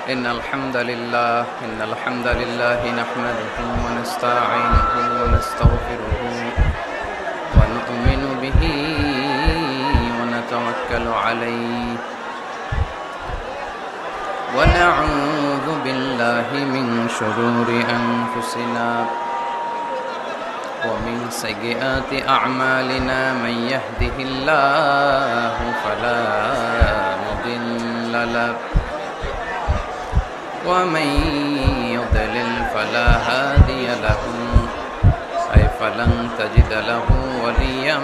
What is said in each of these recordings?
إن الحمد لله نحمده ونستعينه ونستغفره ونؤمن به ونتوكل عليه ونعوذ بالله من شرور أنفسنا ومن سيئات أعمالنا من يهده الله فلا مضل له ومن يضلل فلا هادي له فلن تجد له وليا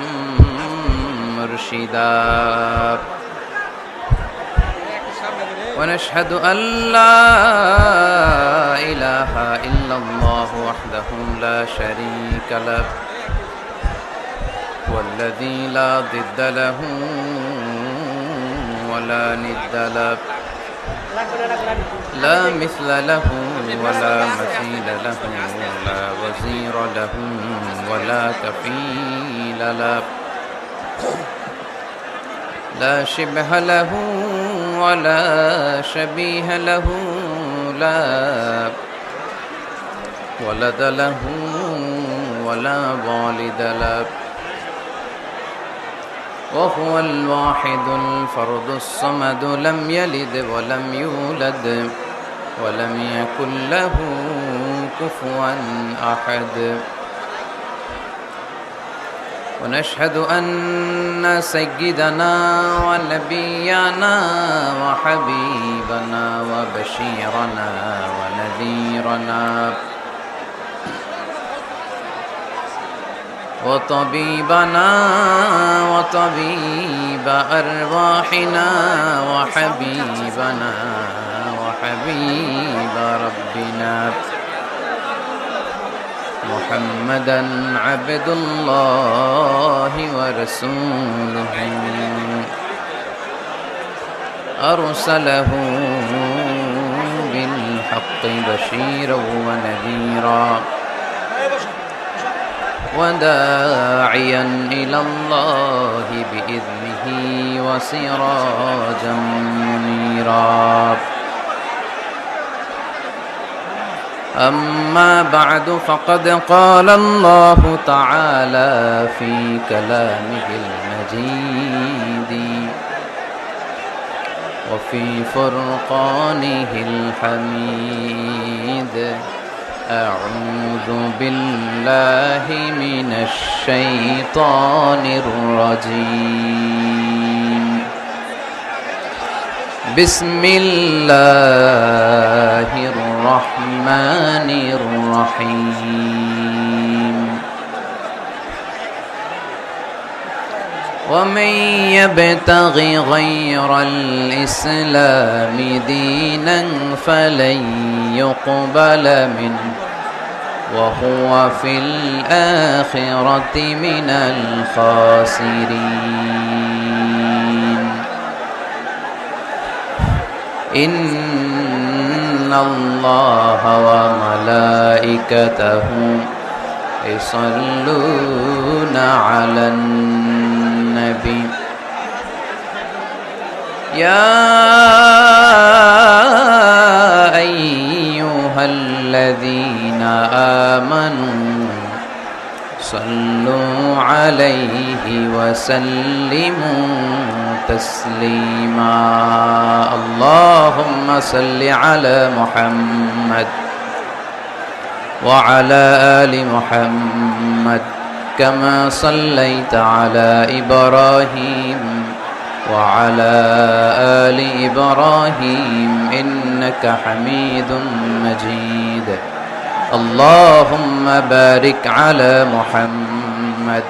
مرشدا ونشهد أن لا إله إلا الله وحده لا شريك له والذي لا ضد له ولا ند له لا مثل له ولا مثيل له لا وزير له ولا كفيل له لا شبه له ولا شبيه له لا ولد له ولا والد له وهو الواحد الفرد الصمد لم يلد ولم يولد ولم يكن له كفوا أحد ونشهد أن سيدنا ونبينا وحبيبنا وبشيرنا ونذيرنا وطبيبنا وطبيب أرواحنا وحبيبنا وحبيب ربنا محمدا عبد الله ورسوله أرسله بالحق بشيرا ونذيرا وداعيا إلى الله بإذنه وسراجا منيرا أما بعد فقد قال الله تعالى في كلامه المجيد وفي فرقانه الحميد أعوذ بالله من الشيطان الرجيم بسم الله الرحمن الرحيم ومن يبتغ غير الإسلام دينا فلن يقبل منه وهو في الآخرة من الخاسرين إن الله وملائكته يصلون على النبي يا أيها الذين آمنوا صلوا عليه وسلموا تسليما اللهم صل على محمد وعلى آل محمد كما صليت على إبراهيم وعلى آل إبراهيم إنك حميد مجيد اللهم بارك على محمد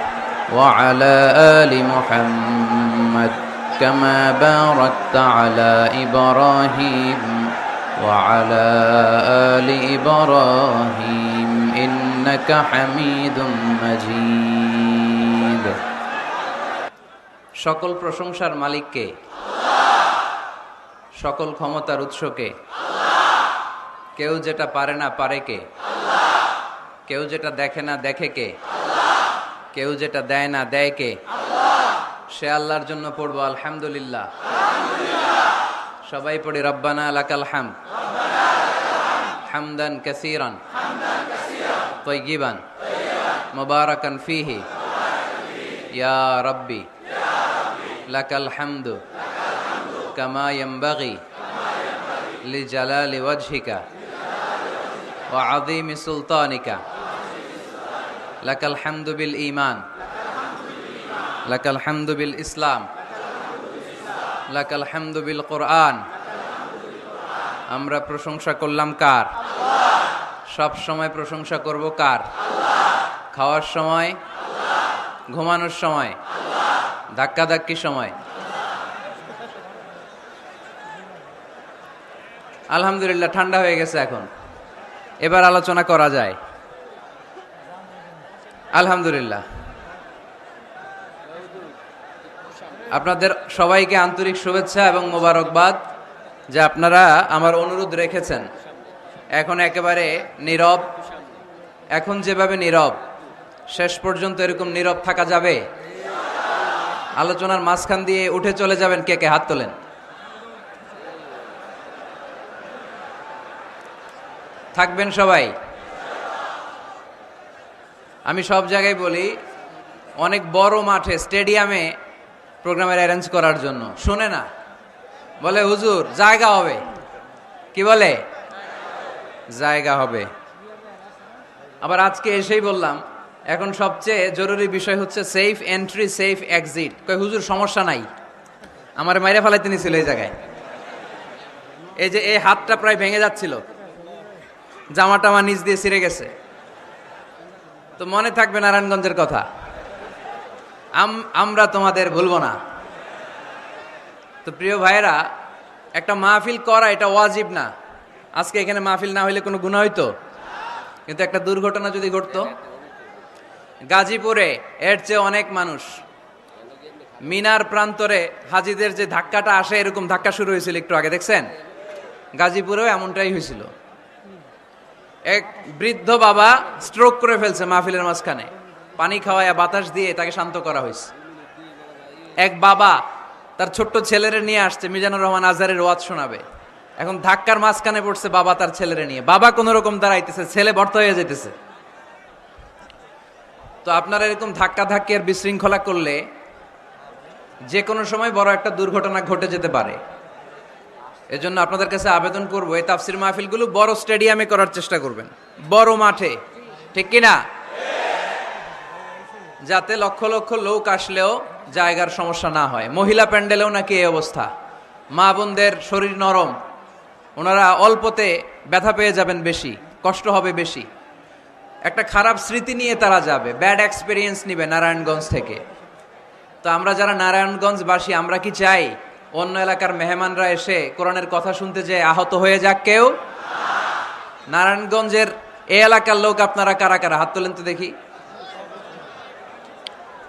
وعلى آل محمد كما باركت على إبراهيم وعلى آل إبراهيم إنك حميد مجيد সকল প্রশংসার মালিক কে? সকল ক্ষমতার উৎস কে? কেউ যেটা পারে না পারে কে? কেউ যেটা দেখে না দেখে কে? কেউ যেটা দেয় না দেয় কে? সে আল্লাহর জন্য পড়বো আলহামদুলিল্লাহ। সবাই পড়ি রব্বানা লাকাল হামদ। হামদান কাসীরান তাইয়িবান মুবারাকান ফীহি ইয়া রাব্বি লাকাল হামদু কামা ইয়ানবাগি লিজালালি ওয়াজহিকা ওয়া আযীমি সুলতানিকা লাকাল হামদু বিল ঈমান লাকাল হামদু বিল ইসলাম লাকাল হামদু বিল কুরআন। আমরা প্রশংসা করলাম কার? সব সময় প্রশংসা করব কার? খাওয়ার সময়, ঘুমানোর সময়, ধাক্কাধাক্কির সময়। আলহামদুলিল্লাহ ঠান্ডা হয়ে গেছে এখন, এবার আলোচনা করা যায়। আলহামদুলিল্লাহ আপনাদের সবাইকে আন্তরিক শুভেচ্ছা এবং মোবারকবাদ যে আপনারা আমার অনুরোধ রেখেছেন। এখন একেবারে নীরব, এখন যেভাবে নীরব শেষ পর্যন্ত এরকম নীরব থাকা যাবে? আলোচনার মাঝখান দিয়ে উঠে চলে যাবেন কে কে? হাত তোলেন। থাকবেন সবাই? আমি সব জায়গায় বলি, অনেক বড় মাঠে স্টেডিয়ামে প্রোগ্রামের অ্যারেঞ্জ করার জন্য শুনে না, বলে হুজুর জায়গা হবে। কি বলে? জায়গা হবে। আবার আজকে এসেই বললাম এখন সবচেয়ে জরুরি বিষয় হচ্ছে সেফ এন্ট্রি সেফ এক্সিট। কই হুজুর সমস্যা নাই, আমার মাইরে ফেলাইতে নিছিল এই জায়গায়। এই যে এই হাতটা প্রায় ভেঙে যাচ্ছিল, জামাটা আমার নিচ দিয়ে ছিঁড়ে গেছে। তো মনে থাকবে নারায়ণগঞ্জের কথা, আমরা তোমাদের ভুলবো না। তো প্রিয় ভাইয়েরা, একটা মাহফিল করা এটা ওয়াজিব না। আজকে এখানে মাহফিল না হইলে কোনো গুনাহ হইতো? কিন্তু একটা দুর্ঘটনা যদি ঘটতো, গাজীপুরে এর চেয়ে অনেক মানুষ, মিনার প্রান্তরে হাজীদের যে ধাক্কাটা আসে এরকম ধাক্কা শুরু হয়েছিল একটু আগে, দেখছেন? গাজীপুরেও এমনটাই হয়েছিল। এক বৃদ্ধ বাবা স্ট্রোক করে ফেলছে মাহফিলের মাঝখানে, পানি খাওয়ায় বাতাস দিয়ে তাকে শান্ত করা হয়েছে। এক বাবা তার ছোট্ট ছেলেরে নিয়ে আসছে, মিজানুর রহমান আজহারের ওয়াজ শোনাবে। এখন ধাক্কার মাঝখানে পড়ছে বাবা তার ছেলেরে নিয়ে, বাবা কোন রকম দাঁড়াইতেছে, ছেলে বর্ত হয়ে যেতেছে। তো আপনারা এরকম ধাক্কা ধাক্কি আর বিশৃঙ্খলা করলে যে কোনো সময় বড় একটা দুর্ঘটনা ঘটে যেতে পারে। এজন্য আপনাদের কাছে আবেদন করবো, এই তাফসির মাহফিলগুলো বড় স্টেডিয়ামে করার চেষ্টা করবেন, বড় মাঠে, ঠিক কিনা? যাতে লক্ষ লক্ষ লোক আসলেও জায়গার সমস্যা না হয়। মহিলা প্যান্ডেলেও নাকি এই অবস্থা, মা বোনদের শরীর নরম, ওনারা অল্পতে ব্যথা পেয়ে যাবেন বেশি, কষ্ট হবে বেশি। একটা খারাপ স্মৃতি নিয়ে তারা যাবে, ব্যাড এক্সপিরিয়েন্স নিবে নারায়ণগঞ্জ থেকে। তো আমরা যারা নারায়ণগঞ্জবাসী, আমরা কি চাই অন্য এলাকার মেহমানরা এসে কোরআনের কথা শুনতে যেয়ে আহত হয়ে যাক কেউ? নারায়ণগঞ্জের এই এলাকার লোক আপনারা কারা কারা? হাত তোলেন তো দেখি,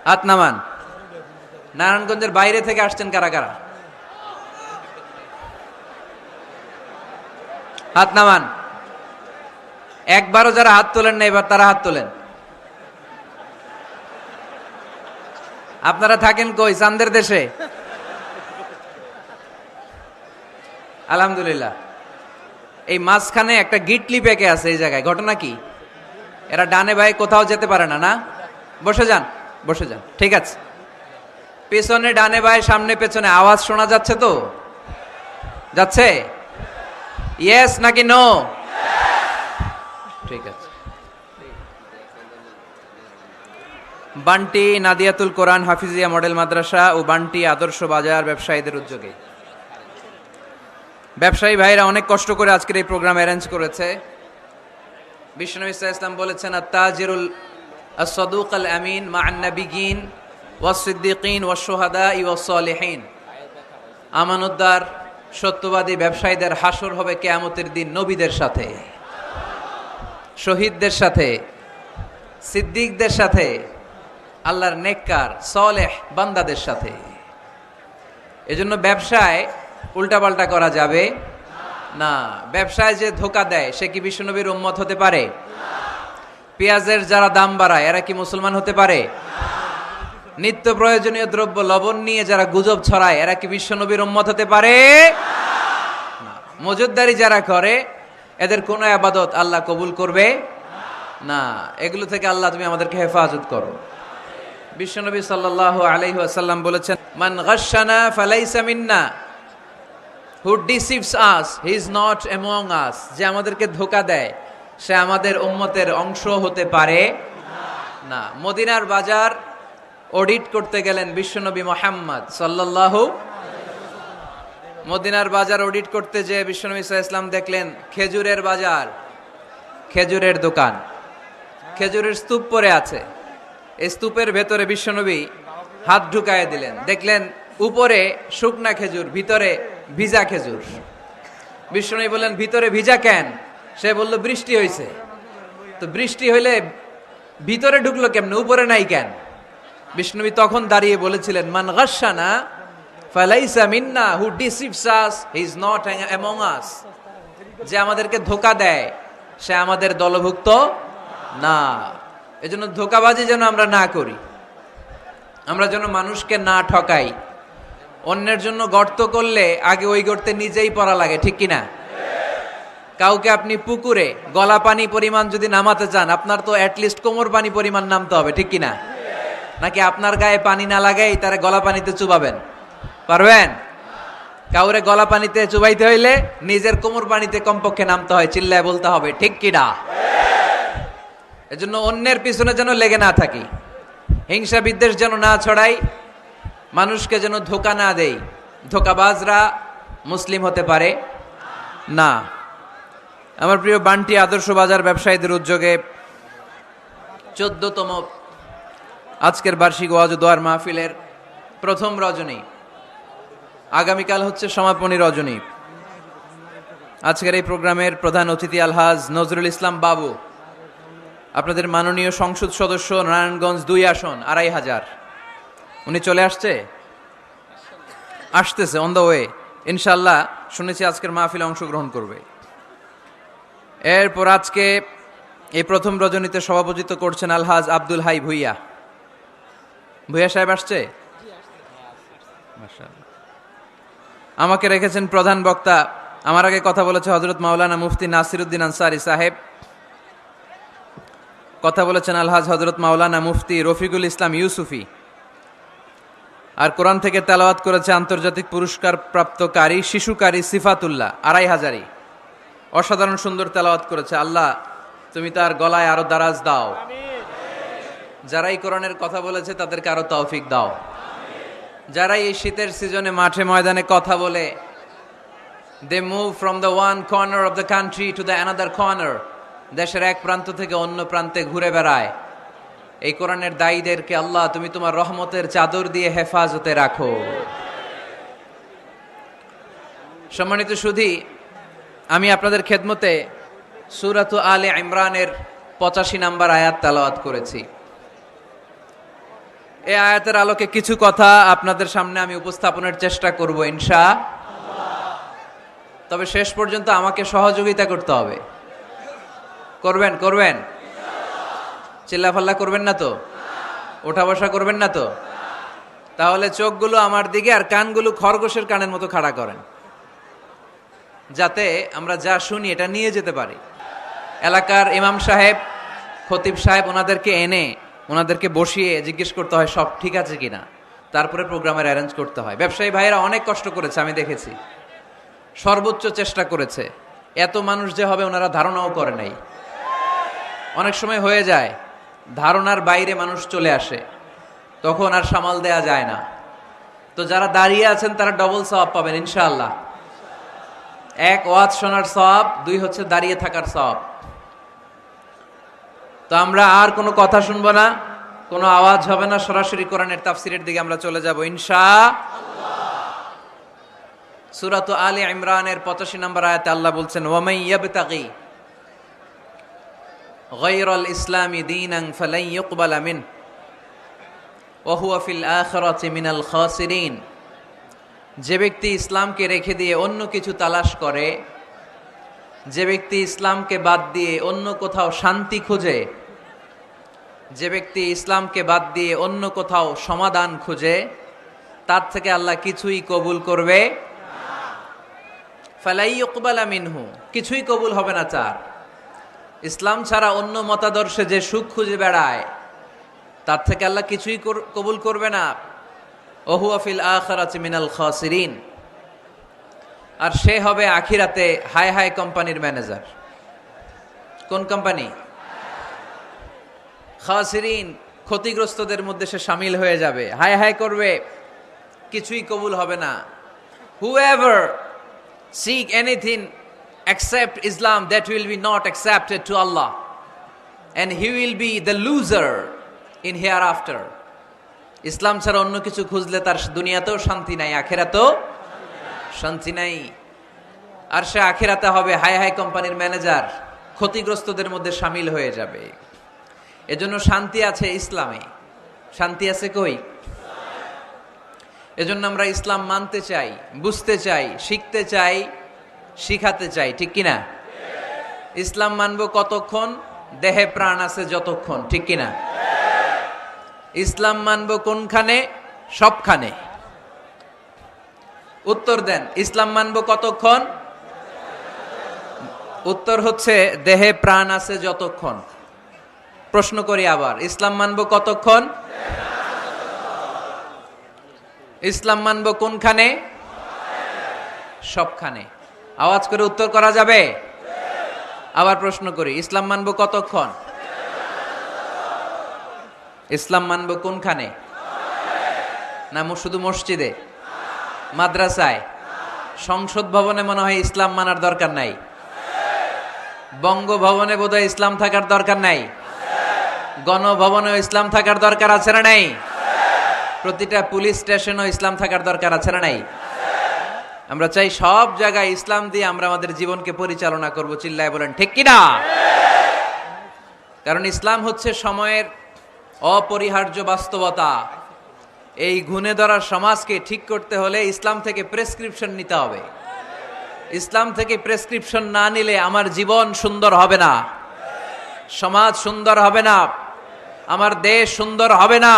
হাত নামান। নারায়ণগঞ্জের বাইরে থেকে আসছেন কারা কারা? হাত নামান। একবারও যারা হাত তোলেন না এবার তারা হাত তোলেন। আপনারা থাকেন কই? চান্দের দেশে? আলহামদুলিল্লাহ। এই মাঝখানে একটা গিটলি পেকে আছে এই জায়গায়, ঘটনা কি? এরা ডানে বায়ে কোথাও যেতে পারে না, না? বসে যান, বসে যান, ঠিক আছে। পেছনে ডানে বায়ে সামনে পেছনে আওয়াজ শোনা যাচ্ছে তো? যাচ্ছে? ইয়েস নাকি নো? ঠিক আছে। বান্টি নাদিয়াতুল কোরআন হাফিজিয়া মডেল মাদ্রাসা ও বান্টি আদর্শ বাজার ব্যবসায়ীদের উদ্যোগে ব্যবসায়ী ভাইরা অনেক কষ্ট করে আজকের এই প্রোগ্রাম অ্যারেঞ্জ করেছে। বিশ্বনবী সাল্লাল্লাহু আলাইহি ওয়াসাল্লাম বলেছেন, আত-তাজিরুল আস-সাদুক আল-আমিন মা'আন নাবিয়্যিন ওয়াস-সিদ্দিকিন ওয়াশ-শুহাদা'i ওয়াস-সালিহিন। আমানতদার সত্যবাদী ব্যবসায়ীদের হাসর হবে কিয়ামতের দিন নবীদের সাথে, শহীদদের সাথে, সিদ্দিকদের সাথে, আল্লাহর নেককার সালেহ বান্দাদের সাথে। এজন্য ব্যবসায় উল্টাপাল্টা করা যাবে না। ব্যবসায় যে ধোকা দেয় সে কি বিশ্বনবীর উম্মত হতে পারে? পেঁয়াজের যারা দাম বাড়ায় এরা কি মুসলমান হতে পারে? নিত্য প্রয়োজনীয় দ্রব্য লবণ নিয়ে যারা গুজব ছড়ায় এরা কি বিশ্বনবীর উম্মত হতে পারে? না। মজুদদারি যারা করে এদের কোনো ইবাদত আল্লাহ কবুল করবে না। এগুলো থেকে আল্লাহ তুমি আমাদেরকে হেফাজত করো। বিশ্বনবী সাল্লাল্লাহু আলাইহি ওয়াসাল্লাম বলেছেন, মান গাশশানা ফালাইসা মিন্না, who deceives us he is not among us. যে আমাদেরকে ধোঁকা দেয় সে আমাদের উম্মতের অংশ হতে পারে না। মদিনার বাজার অডিট করতে গেলেন বিশ্বনবী মুহাম্মদ সাল্লাল্লাহু। মদিনার বাজার অডিট করতে যে বিশ্বনবী সাল্লাল্লাহু আলাইহি ওয়াসাল্লাম দেখলেন খেজুরের বাজার, খেজুরের দোকান, খেজুরের স্তূপ পড়ে আছে। এই স্তূপের ভেতরে বিশ্বনবী হাত ঢুকায় দিলেন, দেখলেন উপরে শুকনা খেজুর, ভিতরে ভিজা খেজুর। বিশ্বনবী বললেন, ভিতরে ভিজা কেন? সে বলল, বৃষ্টি হয়েছে। তো বৃষ্টি হইলে ভিতরে ঢুকলো কেমনে, উপরে নাই কেন? বিশ্বনবী তখন দাঁড়িয়ে বলেছিলেন, মান গাশশানা ফালাইসা মিন্না, who deceives us he is not among us. যে আমাদেরকে ধোঁকা দেয় সে আমাদের দলভুক্ত না। এজন্য ধোঁকাবাজি যেন আমরা না করি, আমরা যেন মানুষকে না ঠকাই। অন্যের জন্য গর্ত করলে আগে ওই গর্তে নিজেই পড়া লাগে, ঠিক কিনা? কাউকে আপনি পুকুরে গলা পানি পরিমাণ যদি নামাতে চান, আপনার তো অ্যাটলিস্ট কোমর পানি পরিমাণ নামতে হবে, ঠিক কিনা? নাকি আপনার গায়ে পানি না লাগাই তারা গলা পানিতে চুবাবেন? পারবেন? কাউরে গলা পানিতে চুবাইতে হইলে নিজের কোমর পানিতে কমপক্ষে নামতে হয়, চিল্লায় বলতে হবে, ঠিক কিনা? এজন্য অন্যের পিছনে যেন লেগে না থাকি, হিংসা বিদ্বেষ যেন না ছড়াই, মানুষকে যেন ধোঁকা না দেই। ধোঁকাবাজরা মুসলিম হতে পারে না। আমার প্রিয় বান্টি আদর্শ বাজার ব্যবসায়ীদের উদ্যোগে 14তম আজকের বার্ষিক ওয়াজ ও দোয়ার মাহফিলের প্রথম রজনী, আগামীকাল হচ্ছে সমাপনী রজনী। আজকের এই প্রোগ্রামের প্রধান অতিথি আলহাজ নজরুল ইসলাম বাবু, আপনাদের মাননীয় সংসদ সদস্য, নারায়ণগঞ্জ 2 আসন 2500। উনি চলে আসতেছে অন দ্য ওয়ে। ইনশাল্লাহ শুনেছি আজকের মাহফিলে অংশগ্রহণ করবে। এরপর আজকে এই প্রথম রজনীতে সভাপতিত্ব করছেন আলহাজ আব্দুল হাই ভুইয়া। ভুইয়া সাহেব আসছে? আমাকে রেখেছেন প্রধান বক্তা। আমার আগে কথা বলেছে হযরত মাওলানা মুফতি নাসিরউদ্দিন আনসারী সাহেব, কথা বলেছেন আলহাজ হযরত মাওলানা মুফতি রফিকুল ইসলাম ইউসুফি, আর কোরআন থেকে তেলাওয়াত করেছে আন্তর্জাতিক পুরস্কার প্রাপ্তকারী শিশুকারী সিফাতুল্লাহ 2500। অসাধারণ সুন্দর তেলাওয়াত করেছে। আল্লাহ তুমি তার গলায় আরো দারাজ দাও। যারা এই কোরআনের কথা বলেছে তাদেরকে আরো তৌফিক দাও। যারা এই শীতের সিজনে মাঠে ময়দানে কথা বলে, they move from the one corner of the country to the another corner, দেশের এক প্রান্ত থেকে অন্য প্রান্তে ঘুরে বেড়ায়, এই কোরআনের দায়ীদেরকে আল্লাহ তুমি তোমার রহমতের চাদর দিয়ে হেফাজতে রাখো। সম্মানিত সুধী, আমি আপনাদের খেদমতে সূরাত আলে ইমরানের 85 নম্বর আয়াত তেলাওয়াত করেছি। এই আয়াতের আলোকে কিছু কথা আপনাদের সামনে আমি উপস্থাপনের চেষ্টা করব ইনশাআল্লাহ। তবে শেষ পর্যন্ত আমাকে সহযোগিতা করতে হবে। করবেন? চিল্লাফাল্লা করবেন না তো? ওঠা বসা করবেন না তো? তাহলে চোখগুলো আমার দিকে আর কানগুলো খরগোশের কানের মতো খাড়া করেন, যাতে আমরা যা শুনি এটা নিয়ে যেতে পারি। এলাকার ইমাম সাহেব, খতিব সাহেব, ওনাদেরকে বসিয়ে জিজ্ঞেস করতে হয় সব ঠিক আছে কিনা, তারপরে প্রোগ্রামের অ্যারেঞ্জ করতে হয়। ব্যবসায়ী ভাইয়েরা অনেক কষ্ট করেছে, আমি দেখেছি, সর্বোচ্চ চেষ্টা করেছে। এত মানুষ যে হবে ওনারা ধারণাও করে নাই। অনেক সময় হয়ে যায় ধারণার বাইরে মানুষ চলে আসে, তখন আর সামাল দেয়া যায় না। তো যারা দাঁড়িয়ে আছেন তারা ডবল সওয়াব পাবেন ইনশাআল্লাহ। 1 ওয়াজ শোনার সওয়াব, 2 হচ্ছে দাঁড়িয়ে থাকার সওয়াব। তো আমরা আর কোনো কথা শুনবো না, কোনো আওয়াজ হবে না, সরাসরি কোরআনের তাফসিরের দিকে আমরা চলে যাব ইনশাআল্লাহ। সূরাত আলে ইমরানের 85 নম্বর আয়াতে আল্লাহ বলছেন, ওয়ামাই ইয়াবতাগি গায়রাল ইসলামি দীনান ফালান ইউকবালা মিনহু ওয়া হুয়া ফিল আখিরাতি মিনাল খাসিরিন। যে ব্যক্তি ইসলামকে রেখে দিয়ে অন্য কিছু তালাশ করে, যে ব্যক্তি ইসলামকে বাদ দিয়ে অন্য কোথাও শান্তি খোঁজে, যে ব্যক্তি ইসলামকে বাদ দিয়ে অন্য কোথাও সমাধান খুঁজে, তার থেকে আল্লাহ কিছুই কবুল করবে। ফালাই ইউকবালা মিনহু, কিছুই কবুল হবে না তার। ইসলাম ছাড়া অন্য মতাদর্শে যে সুখ খুঁজে বেড়ায় তার থেকে আল্লাহ কিছুই কবুল করবে না। ওহুয়া ফিল আখিরাতি মিনাল খাসিরিন, আর সে হবে আখিরাতে হাই হাই কোম্পানির ম্যানেজার। কোন কোম্পানি? খাসিরিন, ক্ষতিগ্রস্তদের মধ্যে সে শামিল হয়ে যাবে, হাই হাই করবে, কিছুই কবুল হবে না। Whoever seek anything except Islam, that will be not accepted to Allah, and he will be the loser in hereafter. ইসলাম ছাড়া অন্য কিছু খুঁজলে তার দুনিয়াতেও শান্তি নাই, আখিরাতেও শান্তি নাই। আর সে আখিরাতে হবে হাই হাই কোম্পানির ম্যানেজার, ক্ষতিগ্রস্তদের মধ্যে শামিল হয়ে যাবে। এজন্য শান্তি আছে ইসলামে। শান্তি আছে কই? এজন্য আমরা ইসলাম মানতে চাই, বুঝতে চাই, শিখতে চাই, শিখাতে চাই, ঠিক কিনা? ইসলাম মানবো কতক্ষণ? দেহে প্রাণ আছে যতক্ষণ, ঠিক কিনা? ইসলাম মানবো কোনখানে? সবখানে। উত্তর দেন, ইসলাম মানবো কতক্ষণ? উত্তর হচ্ছে দেহে প্রাণ আছে যতক্ষণ। প্রশ্ন করি আবার, ইসলাম মানবো কতক্ষণ? ইসলাম মানবো কোনখানে? সবখানে। আওয়াজ করে উত্তর করা যাবে? আবার প্রশ্ন করি, ইসলাম মানবো কতক্ষণ? ইসলাম মানবো কোনখানে? না শুধু মসজিদে, মাদ্রাসায়, সংসদ ভবনে মনে হয় ইসলাম মানার দরকার নাই। বঙ্গভবনে বোধহয় ইসলাম থাকার দরকার নাই। গণভবনেও ইসলাম থাকার দরকার আছে না নাই? প্রতিটা পুলিশ স্টেশনেও ইসলাম থাকার দরকার আছে না নাই? আমরা চাই সব জায়গায় ইসলাম দিয়ে আমরা আমাদের জীবনকে পরিচালনা করব। চিল্লায় বলেন ঠিক কিনা? কারণ ইসলাম হচ্ছে সময়ের অপরিহার্য বাস্তবতা। এই গুণে ধরা সমাজকে ঠিক করতে হলে ইসলাম থেকে প্রেসক্রিপশন নিতে হবে। ইসলাম থেকে প্রেসক্রিপশন না নিলে আমার জীবন সুন্দর হবে না, সমাজ সুন্দর হবে না, আমার দেশ সুন্দর হবে না,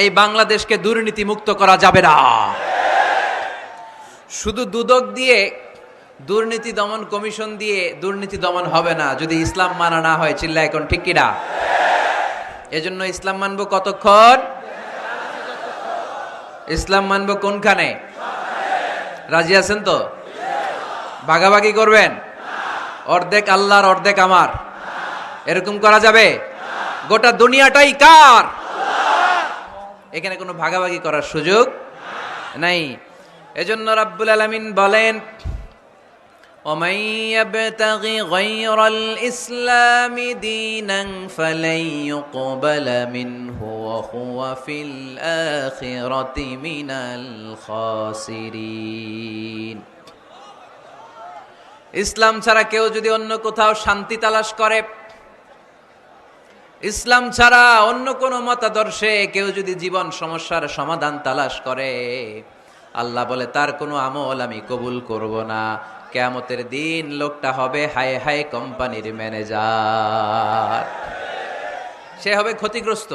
এই বাংলাদেশকে দুর্নীতি মুক্ত করা যাবে না। শুধু দুদক দিয়ে, দুর্নীতি দমন কমিশন দিয়ে দুর্নীতি দমন হবে না যদি ইসলাম মানা না হয়। চিল্লা এখন ঠিক কিনা? এজন্য ইসলাম মানবো কতক্ষণ? ইসলাম মানবো কোনখানে? রাজি আছেন তো? ভাগাভাগি করবেন? অর্ধেক আল্লাহর অর্ধেক আমার, এরকম করা যাবে? গোটা দুনিয়াটাই কার? এখানে কোনো ভাগাভাগি করার সুযোগ নাই। এজন্য রাব্বুল আলামিন বলেন, وَمَن يَبْتَغِ غَيْرَ الْإِسْلَامِ دِينًا فَلَن يُقْبَلَ مِنْهُ وَهُوَ فِي الْآخِرَةِ مِنَ الْخَاسِرِينَ। ইসলাম ছাড়া কেউ যদি অন্য কোথাও শান্তি তালাশ করে, ইসলাম ছাড়া অন্য কোন মতাদর্শে কেউ যদি জীবন সমস্যার সমাধান তালাশ করে, আল্লাহ বলে তার কোনো আমল আমি কবুল করব না। কিয়ামতের দিন লোকটা হবে হাই হাই কোম্পানির ম্যানেজার, সে হবে ক্ষতিগ্রস্ত।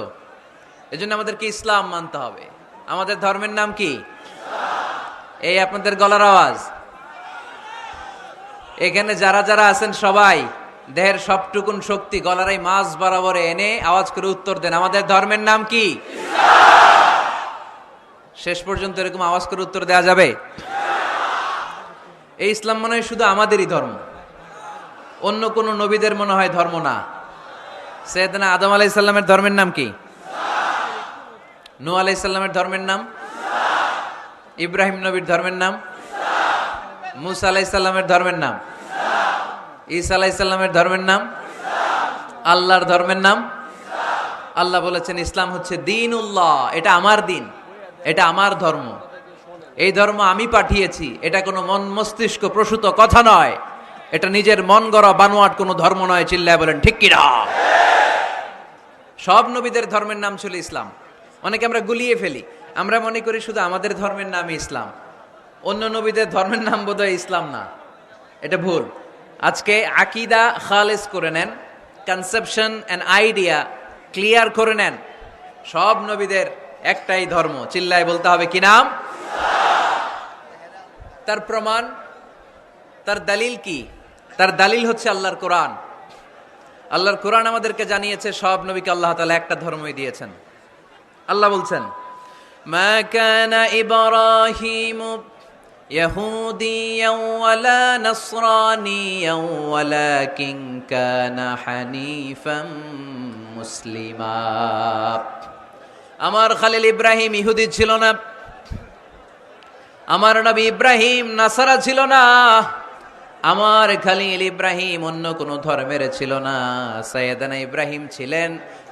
এজন্য আমাদেরকে ইসলাম মানতে হবে। আমাদের ধর্মের নাম কি? এই আপনাদের গলার আওয়াজ, এখানে যারা যারা আছেন সবাই দেহের সবটুকুন শক্তি গলার এই মাঝ বরাবর এনে আওয়াজ করে উত্তর দেন, আমাদের ধর্মের নাম কি? শেষ পর্যন্ত এরকম আওয়াজ করে উত্তর দেওয়া যাবে? এই ইসলাম মনে হয় শুধু আমাদেরই ধর্ম, অন্য কোন নবীদের মনে হয় ধর্ম না। সৈয়দনা আদম আলাইহিস সালামের ধর্মের নাম কি? নূহ আলাইহিস সালামের ধর্মের নাম? ইব্রাহিম নবীর ধর্মের নাম? মুসা আলাইহিস সালামের ধর্মের নাম? ঈসা আলাইহিস সালামের ধর্মের নাম? আল্লাহর ধর্মের নাম? আল্লাহ বলেছেন ইসলাম হচ্ছে দ্বীনুল্লাহ, এটা আমার দিন, এটা আমার ধর্ম, এই ধর্ম আমি পাঠিয়েছি। এটা কোনো মন মস্তিষ্ক প্রসূত কথা নয়, এটা নিজের মন গড়া বানোয়াট কোনো ধর্ম নয়। চিল্লায় বলেন ঠিক কিনা? সব নবীদের ধর্মের নাম ছিল ইসলাম। অনেকে আমরা গুলিয়ে ফেলি, আমরা মনে করি শুধু আমাদের ধর্মের নামই ইসলাম, অন্য নবীদের ধর্মের নাম বোধহয় ইসলাম না। এটা ভুল। আজকে আকীদা খালেস করে নেন, কনসেপশন এন্ড আইডিয়া ক্লিয়ার করে নেন। সব নবীদের একটাই ধর্ম। চিল্লায় বলতে হবে কি নাম? তার প্রমাণ তার দলিল কি? তার দলিল হচ্ছে আল্লাহর কোরআন। আল্লাহর কোরআন আমাদেরকে জানিয়েছে সব নবীকে আল্লাহ তাআলা একটা ধর্মই দিয়েছেন। আল্লাহ বলছেন, মা কানা ইব্রাহিমু ইয়াহুদিয়ান ওয়ালা নাসরানিয়ান ওয়ালাকিন কানা হানিফাম মুসলিমা। আমার খলিল ইব্রাহিম ইহুদি ছিল না, আমার নবী ইব্রাহিম নাসারা ছিল না, আমার খলিল ইব্রাহিম অন্য কোন ধর্মের ছিল না। সাইয়েদানা ইব্রাহিম ছিলেন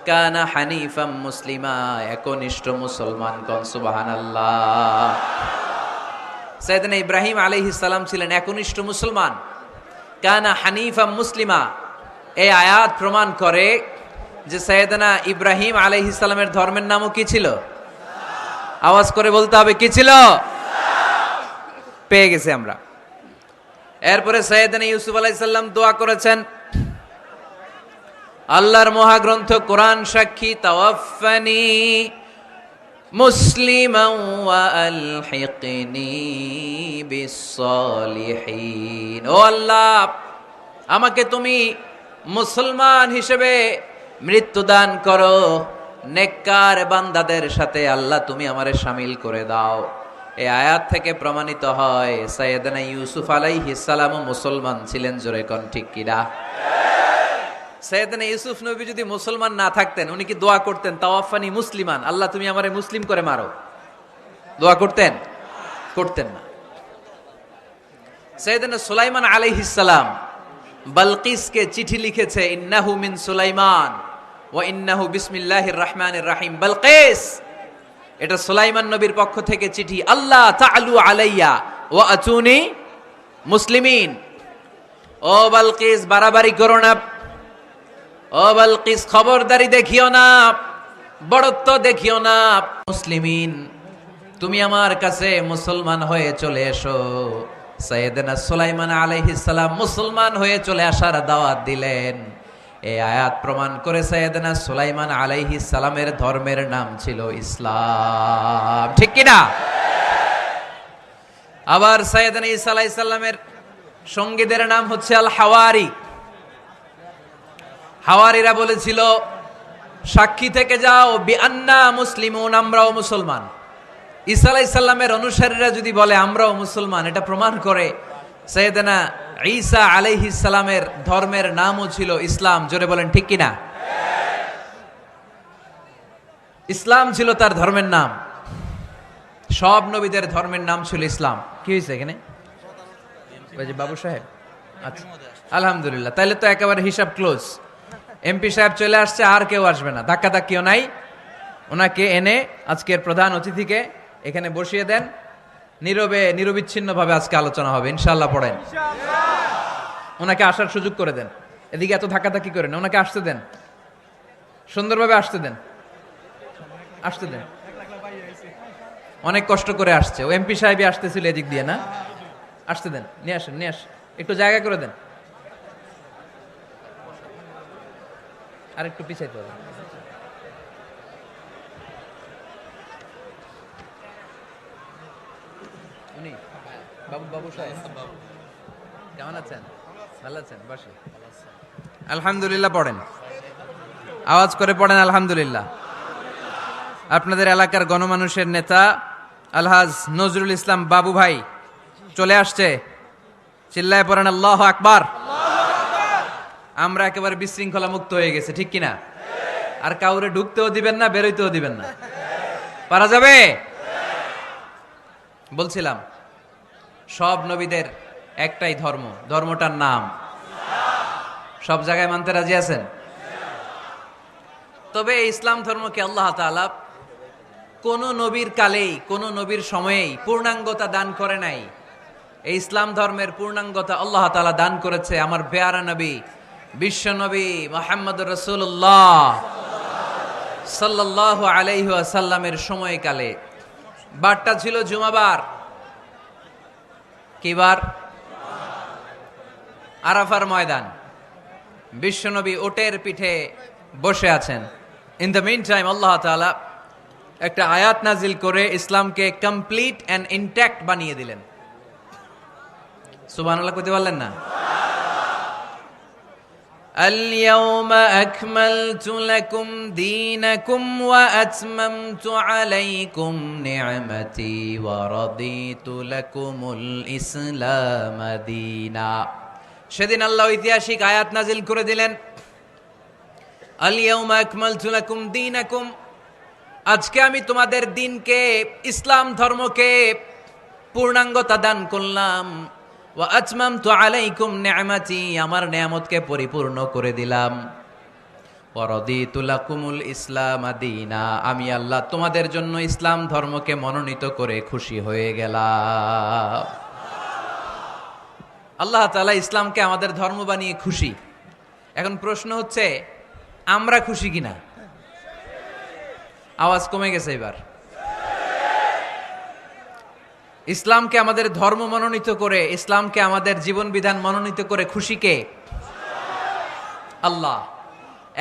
কানা হানিফাম মুসলিমা, একনিষ্ঠ মুসলমান। কোন সুবহানাল্লাহ। সাইয়েদানা ইব্রাহিম আলাইহিস সালাম ছিলেন একনিষ্ঠ মুসলমান। কানা হানিফাম মুসলিমা, এই আয়াত প্রমাণ করে যে সাইয়েদানা ইব্রাহিম আলাইহিস সালামের ধর্মের নামও কি ছিল? আওয়াজ করে বলতে হবে, কি ছিল? পেয়ে গেছি আমরা। এরপরে সাইয়েদানা ইউসুফ আলাইহিস সালাম দোয়া করেছেন, আল্লাহর মহাগ্রন্থ কোরআন সাক্ষী, তাওয়াফফানি মুসলিমান ওয়া আলহিকনি বিস-সালিহিন। ও আল্লাহ, আমাকে তুমি মুসলমান হিসেবে মৃত্যু দান করো, নেককার বান্দাদের সাথে আল্লাহ তুমি আমারে শামিল করে দাও। এই আয়াত থেকে প্রমাণিত হয় সাইয়েদানা ইউসুফ আলাইহিস সালামও মুসলমান ছিলেন। জোরে কোন ঠিক কিনা? সাইয়েদানা ইউসুফ নবী যদি মুসলমান না থাকতেন, উনি কি দোয়া করতেন তাওয়াফানি মুসলিমান, আল্লাহ তুমি আমারে মুসলিম করে মারো? দোয়া করতেন? করতেন না। সাইয়েদানা সুলাইমান আলাইহিস সালাম বালকিসকে চিঠি লিখেছে, ইন্নাহু মিন সুলাইমান ওয়া ইন্নাহু বিসমিল্লাহির রহমানির রহিম। বালকিস, এটা সুলাইমান নবীর পক্ষ থেকে চিঠি। আল্লাহ তাআলু আলাইয়া ওয়া আতুনি মুসলিমিন। ও বালকিস, বাড়াবাড়ি করো না। ও বালকিস, খবরদারি দেখিও না, বড়ত্ব দেখিও না। মুসলিমিন, তুমি আমার কাছে মুসলমান হয়ে চলে এসো। সাইয়েদনা সুলাইমান আলাইহিস সালাম মুসলমান হয়ে চলে আসার দাওয়াত দিলেন। এই আয়াত প্রমাণ করে সাইয়েদনা সুলাইমান আলাইহিস সালামের ধর্মের নাম ছিল ইসলাম। ঠিক কি না? আবার সাইয়েদনা ঈসা আলাইহিস সালামের সঙ্গীদের নাম হচ্ছে আল হাওয়ারি। হাওয়ারিরা বলেছিল, সাক্ষী থেকে যাও বিআন্না মুসলিমুন, আমরাও মুসলমান। ঈসা আলাইহিস সালামের অনুসারীরা যদি বলে আমরাও মুসলমান, এটা প্রমাণ করে সাইয়েদনা ঈসা আলাইহিস সালামের ধর্মের নামও ছিল ইসলাম। জোরে বলেন ঠিক কিনা? ইসলাম ছিল তার ধর্মের নাম। সব নবীদের ধর্মের নাম ছিল ইসলাম। কি হয়েছে এখানে? ওই যে বাবু সাহেব, আচ্ছা আলহামদুলিল্লাহ, তাহলে তো একেবারে হিসাব ক্লোজ। এমপি সাহেব চলে আসছে, আর কেউ আসবে না, ধাক্কা ধাক্কিও নাই। ওনাকে এনে আজকের প্রধান অতিথিকে এখানে বসিয়ে দেন, নীরবে নিরবিচ্ছিন্ন ভাবে আজকে আলোচনা হবে ইনশাআল্লাহ। পড়েন, ওনাকে আসার সুযোগ করে দেন। এদিকে এত ধাক্কাধাক্কি করেন, ওনাকে আসতে দেন, সুন্দরভাবে আসতে দেন, আসতে দেন। অনেক কষ্ট করে আসছে, ও এমপি সাহেবই আসতেছিল এদিক দিয়ে না, আসতে দেন, নিয়ে আসেন, নিয়ে আসেন, একটু জায়গা করে দেন। আর একটু পিছাইতে হবে। উনি বাবু, বাবু সাহেব কেমন আছেন? ভালো আছেন? বসে। আলহামদুলিল্লাহ পড়েন, আওয়াজ করে পড়েন আলহামদুলিল্লাহ। আপনাদের এলাকার গণমানুষের নেতা আলহাজ নজরুল ইসলাম বাবু ভাই চলে আসছে। চিল্লায় পড়েন আল্লাহু আকবার। আমরা একেবারে বিশৃঙ্খলা মুক্ত হয়ে গেছে, ঠিক কিনা? আর কাউরে ঢুকতেও দিবেন না, বেরোইতেও দিবেন না। পারা যাবে? বলছিলাম সব নবীদের একটাই ধর্ম, ধর্মটার নাম সব জায়গায় মানতে রাজি আছেন? তবে এই ইসলাম ধর্মকে আল্লাহ তাআলা কোন নবীর কালেই, কোন নবীর সময়েই পূর্ণাঙ্গতা দান করে নাই। এই ইসলাম ধর্মের পূর্ণাঙ্গতা আল্লাহ তাআলা দান করেছে আমার পেয়ারা নবী, বিশ্ব নবী মুহাম্মদুর রাসূলুল্লাহ সাল্লাল্লাহু আলাইহি ওয়াসাল্লামের সময়কালে। বারটা ছিল জুমাবার। কি বার? আরাফার ময়দান। বিশ্বনবী ওটের পিঠে বসে আছেন। ইন দ্য মিন টাইম আল্লাহ তাআলা একটা আয়াত নাজিল করে ইসলামকে কমপ্লিট অ্যান্ড ইনট্যাক্ট বানিয়ে দিলেন। সুবহানাল্লাহ কইতে পারলেন না? اليوم أكملت لكم دينكم وأتممت عليكم نعمتي ورضيت لكم الإسلام دينا। সেদিন আল্লাহ ঐতিহাসিক আয়াত নাজিল করে দিলেন, اليوم أكملت لكم دينكم, আজকে আমি তোমাদের দিনকে, ইসলাম ধর্মকে পূর্ণাঙ্গতা দান করলাম। ওয়া আতমামতু আলাইকুম নি'মাতি, আমার নিয়ামতকে পরিপূর্ণ করে দিলাম। ওয়া রাদিতু লাকুমুল ইসলাম দীনা, আমি আল্লাহ তোমাদের জন্য ইসলাম ধর্মকে মনোনীত করে খুশি হয়ে গেলাম। আল্লাহ তাআলা ইসলামকে আমাদের ধর্ম বানিয়ে খুশি। এখন প্রশ্ন হচ্ছে, আমরা খুশি কিনা? আওয়াজ কমে গেছে এবার। ইসলামকে আমাদের ধর্ম মনোনীত করে, ইসলামকে আমাদের জীবন বিধান মনোনীত করে খুশি কে? আল্লাহ।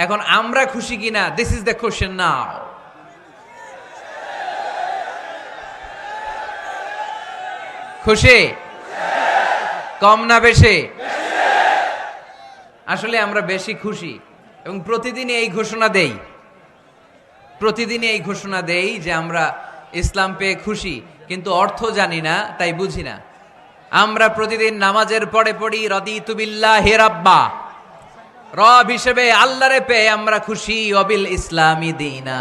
এখন আমরা খুশি কিনা? দিস ইজ দ্য কোশ্চেন নাও। খুশি? কম না বেশি? আসলে আমরা বেশি খুশি, এবং প্রতিদিনই এই ঘোষণা দেই, প্রতিদিনই এই ঘোষণা দেই যে আমরা ইসলাম পেয়ে খুশি, কিন্তু অর্থ জানি না, তাই বুঝি না। আমরা প্রতিদিন নামাজের পরে পড়ি রাদিতু বিল্লাহি রাব্বা, রব হিসেবে আল্লাহরে পেয়ে আমরা খুশি। ওয়াবিল ইসলামি দীনা,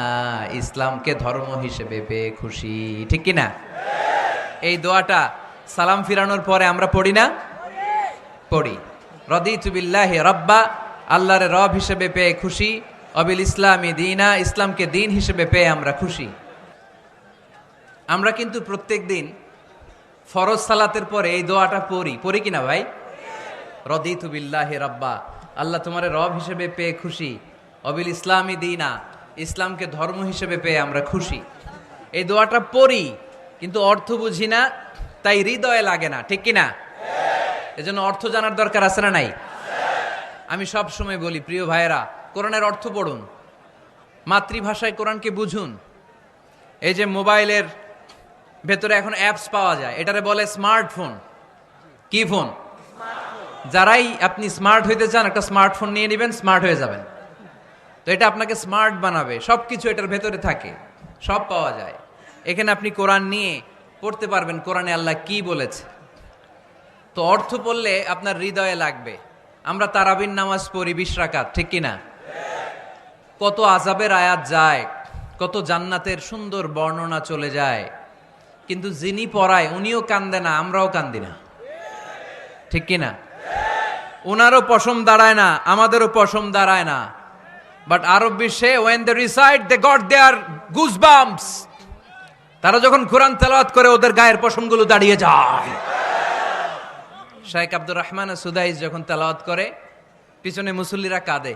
ইসলামকে ধর্ম হিসেবে পেয়ে খুশি। ঠিক কি না? এই দোয়াটা সালাম ফিরানোর পরে আমরা পড়ি না? পড়ি। রাদিতু বিল্লাহি রাব্বা, আল্লাহরে রব হিসেবে পেয়ে খুশি। ওয়াবিল ইসলামি দীনা, ইসলামকে দিন হিসেবে পেয়ে আমরা খুশি। আমরা কিন্তু প্রত্যেক দিন ফরজ সালাতের পরে এই দোয়াটা পড়ি কিনা ভাই? রাদিতু বিল্লাহি রাব্বা, আল্লাহ তোমার রব হিসেবে পেয়ে খুশি। ওয়াবিল ইসলামি দীনা, ইসলামকে ধর্ম হিসেবে পেয়ে আমরা খুশি। এই দোয়াটা পড়ি, কিন্তু অর্থ বুঝি না, তাই হৃদয়ে লাগে না। ঠিক কিনা? এজন্য অর্থ জানার দরকার আছে না নাই? আমি সব সময় বলি, প্রিয় ভাইয়েরা, কোরআনের অর্থ পড়ুন, মাতৃভাষায় কোরআনকে বুঝুন। এই যে মোবাইলের ভেতরে এখন অ্যাপস পাওয়া যায়, এটারে বলে স্মার্টফোন। কি ফোন? যারাই আপনি স্মার্ট হইতে চান, একটা স্মার্টফোন নিয়ে নেবেন, স্মার্ট হয়ে যাবেন। তো এটা আপনাকে স্মার্ট বানাবে, সবকিছু এটার ভেতরে থাকে, সব পাওয়া যায়। এখানে আপনি কোরআন নিয়ে পড়তে পারবেন, কোরআনে আল্লাহ কি বলেছে। তো অর্থ পড়লে আপনার হৃদয়ে লাগবে। আমরা তারাবির নামাজ পড়ি 20 রাকাত, ঠিক কিনা? কত আযাবের আয়াত যায়, কত জান্নাতের সুন্দর বর্ণনা চলে যায়, কিন্তু যিনি পড়ায় উনিও কান্দে না, আমরাও কান্দি না। ঠিক কিনা? ওনারও পশম দাঁড়ায় না, আমাদেরও পশম দাঁড়ায় না। বাট আরব বিশ্বে when they recite they got their goosebumps, তারা যখন কোরআন তেলাওয়াত করে ওদের গায়ের পশমগুলো দাঁড়িয়ে যায়। শাইখ আব্দুর রহমান সুদাইস যখন তেলাওয়াত করে, পিছনে মুসল্লিরা কাঁদে।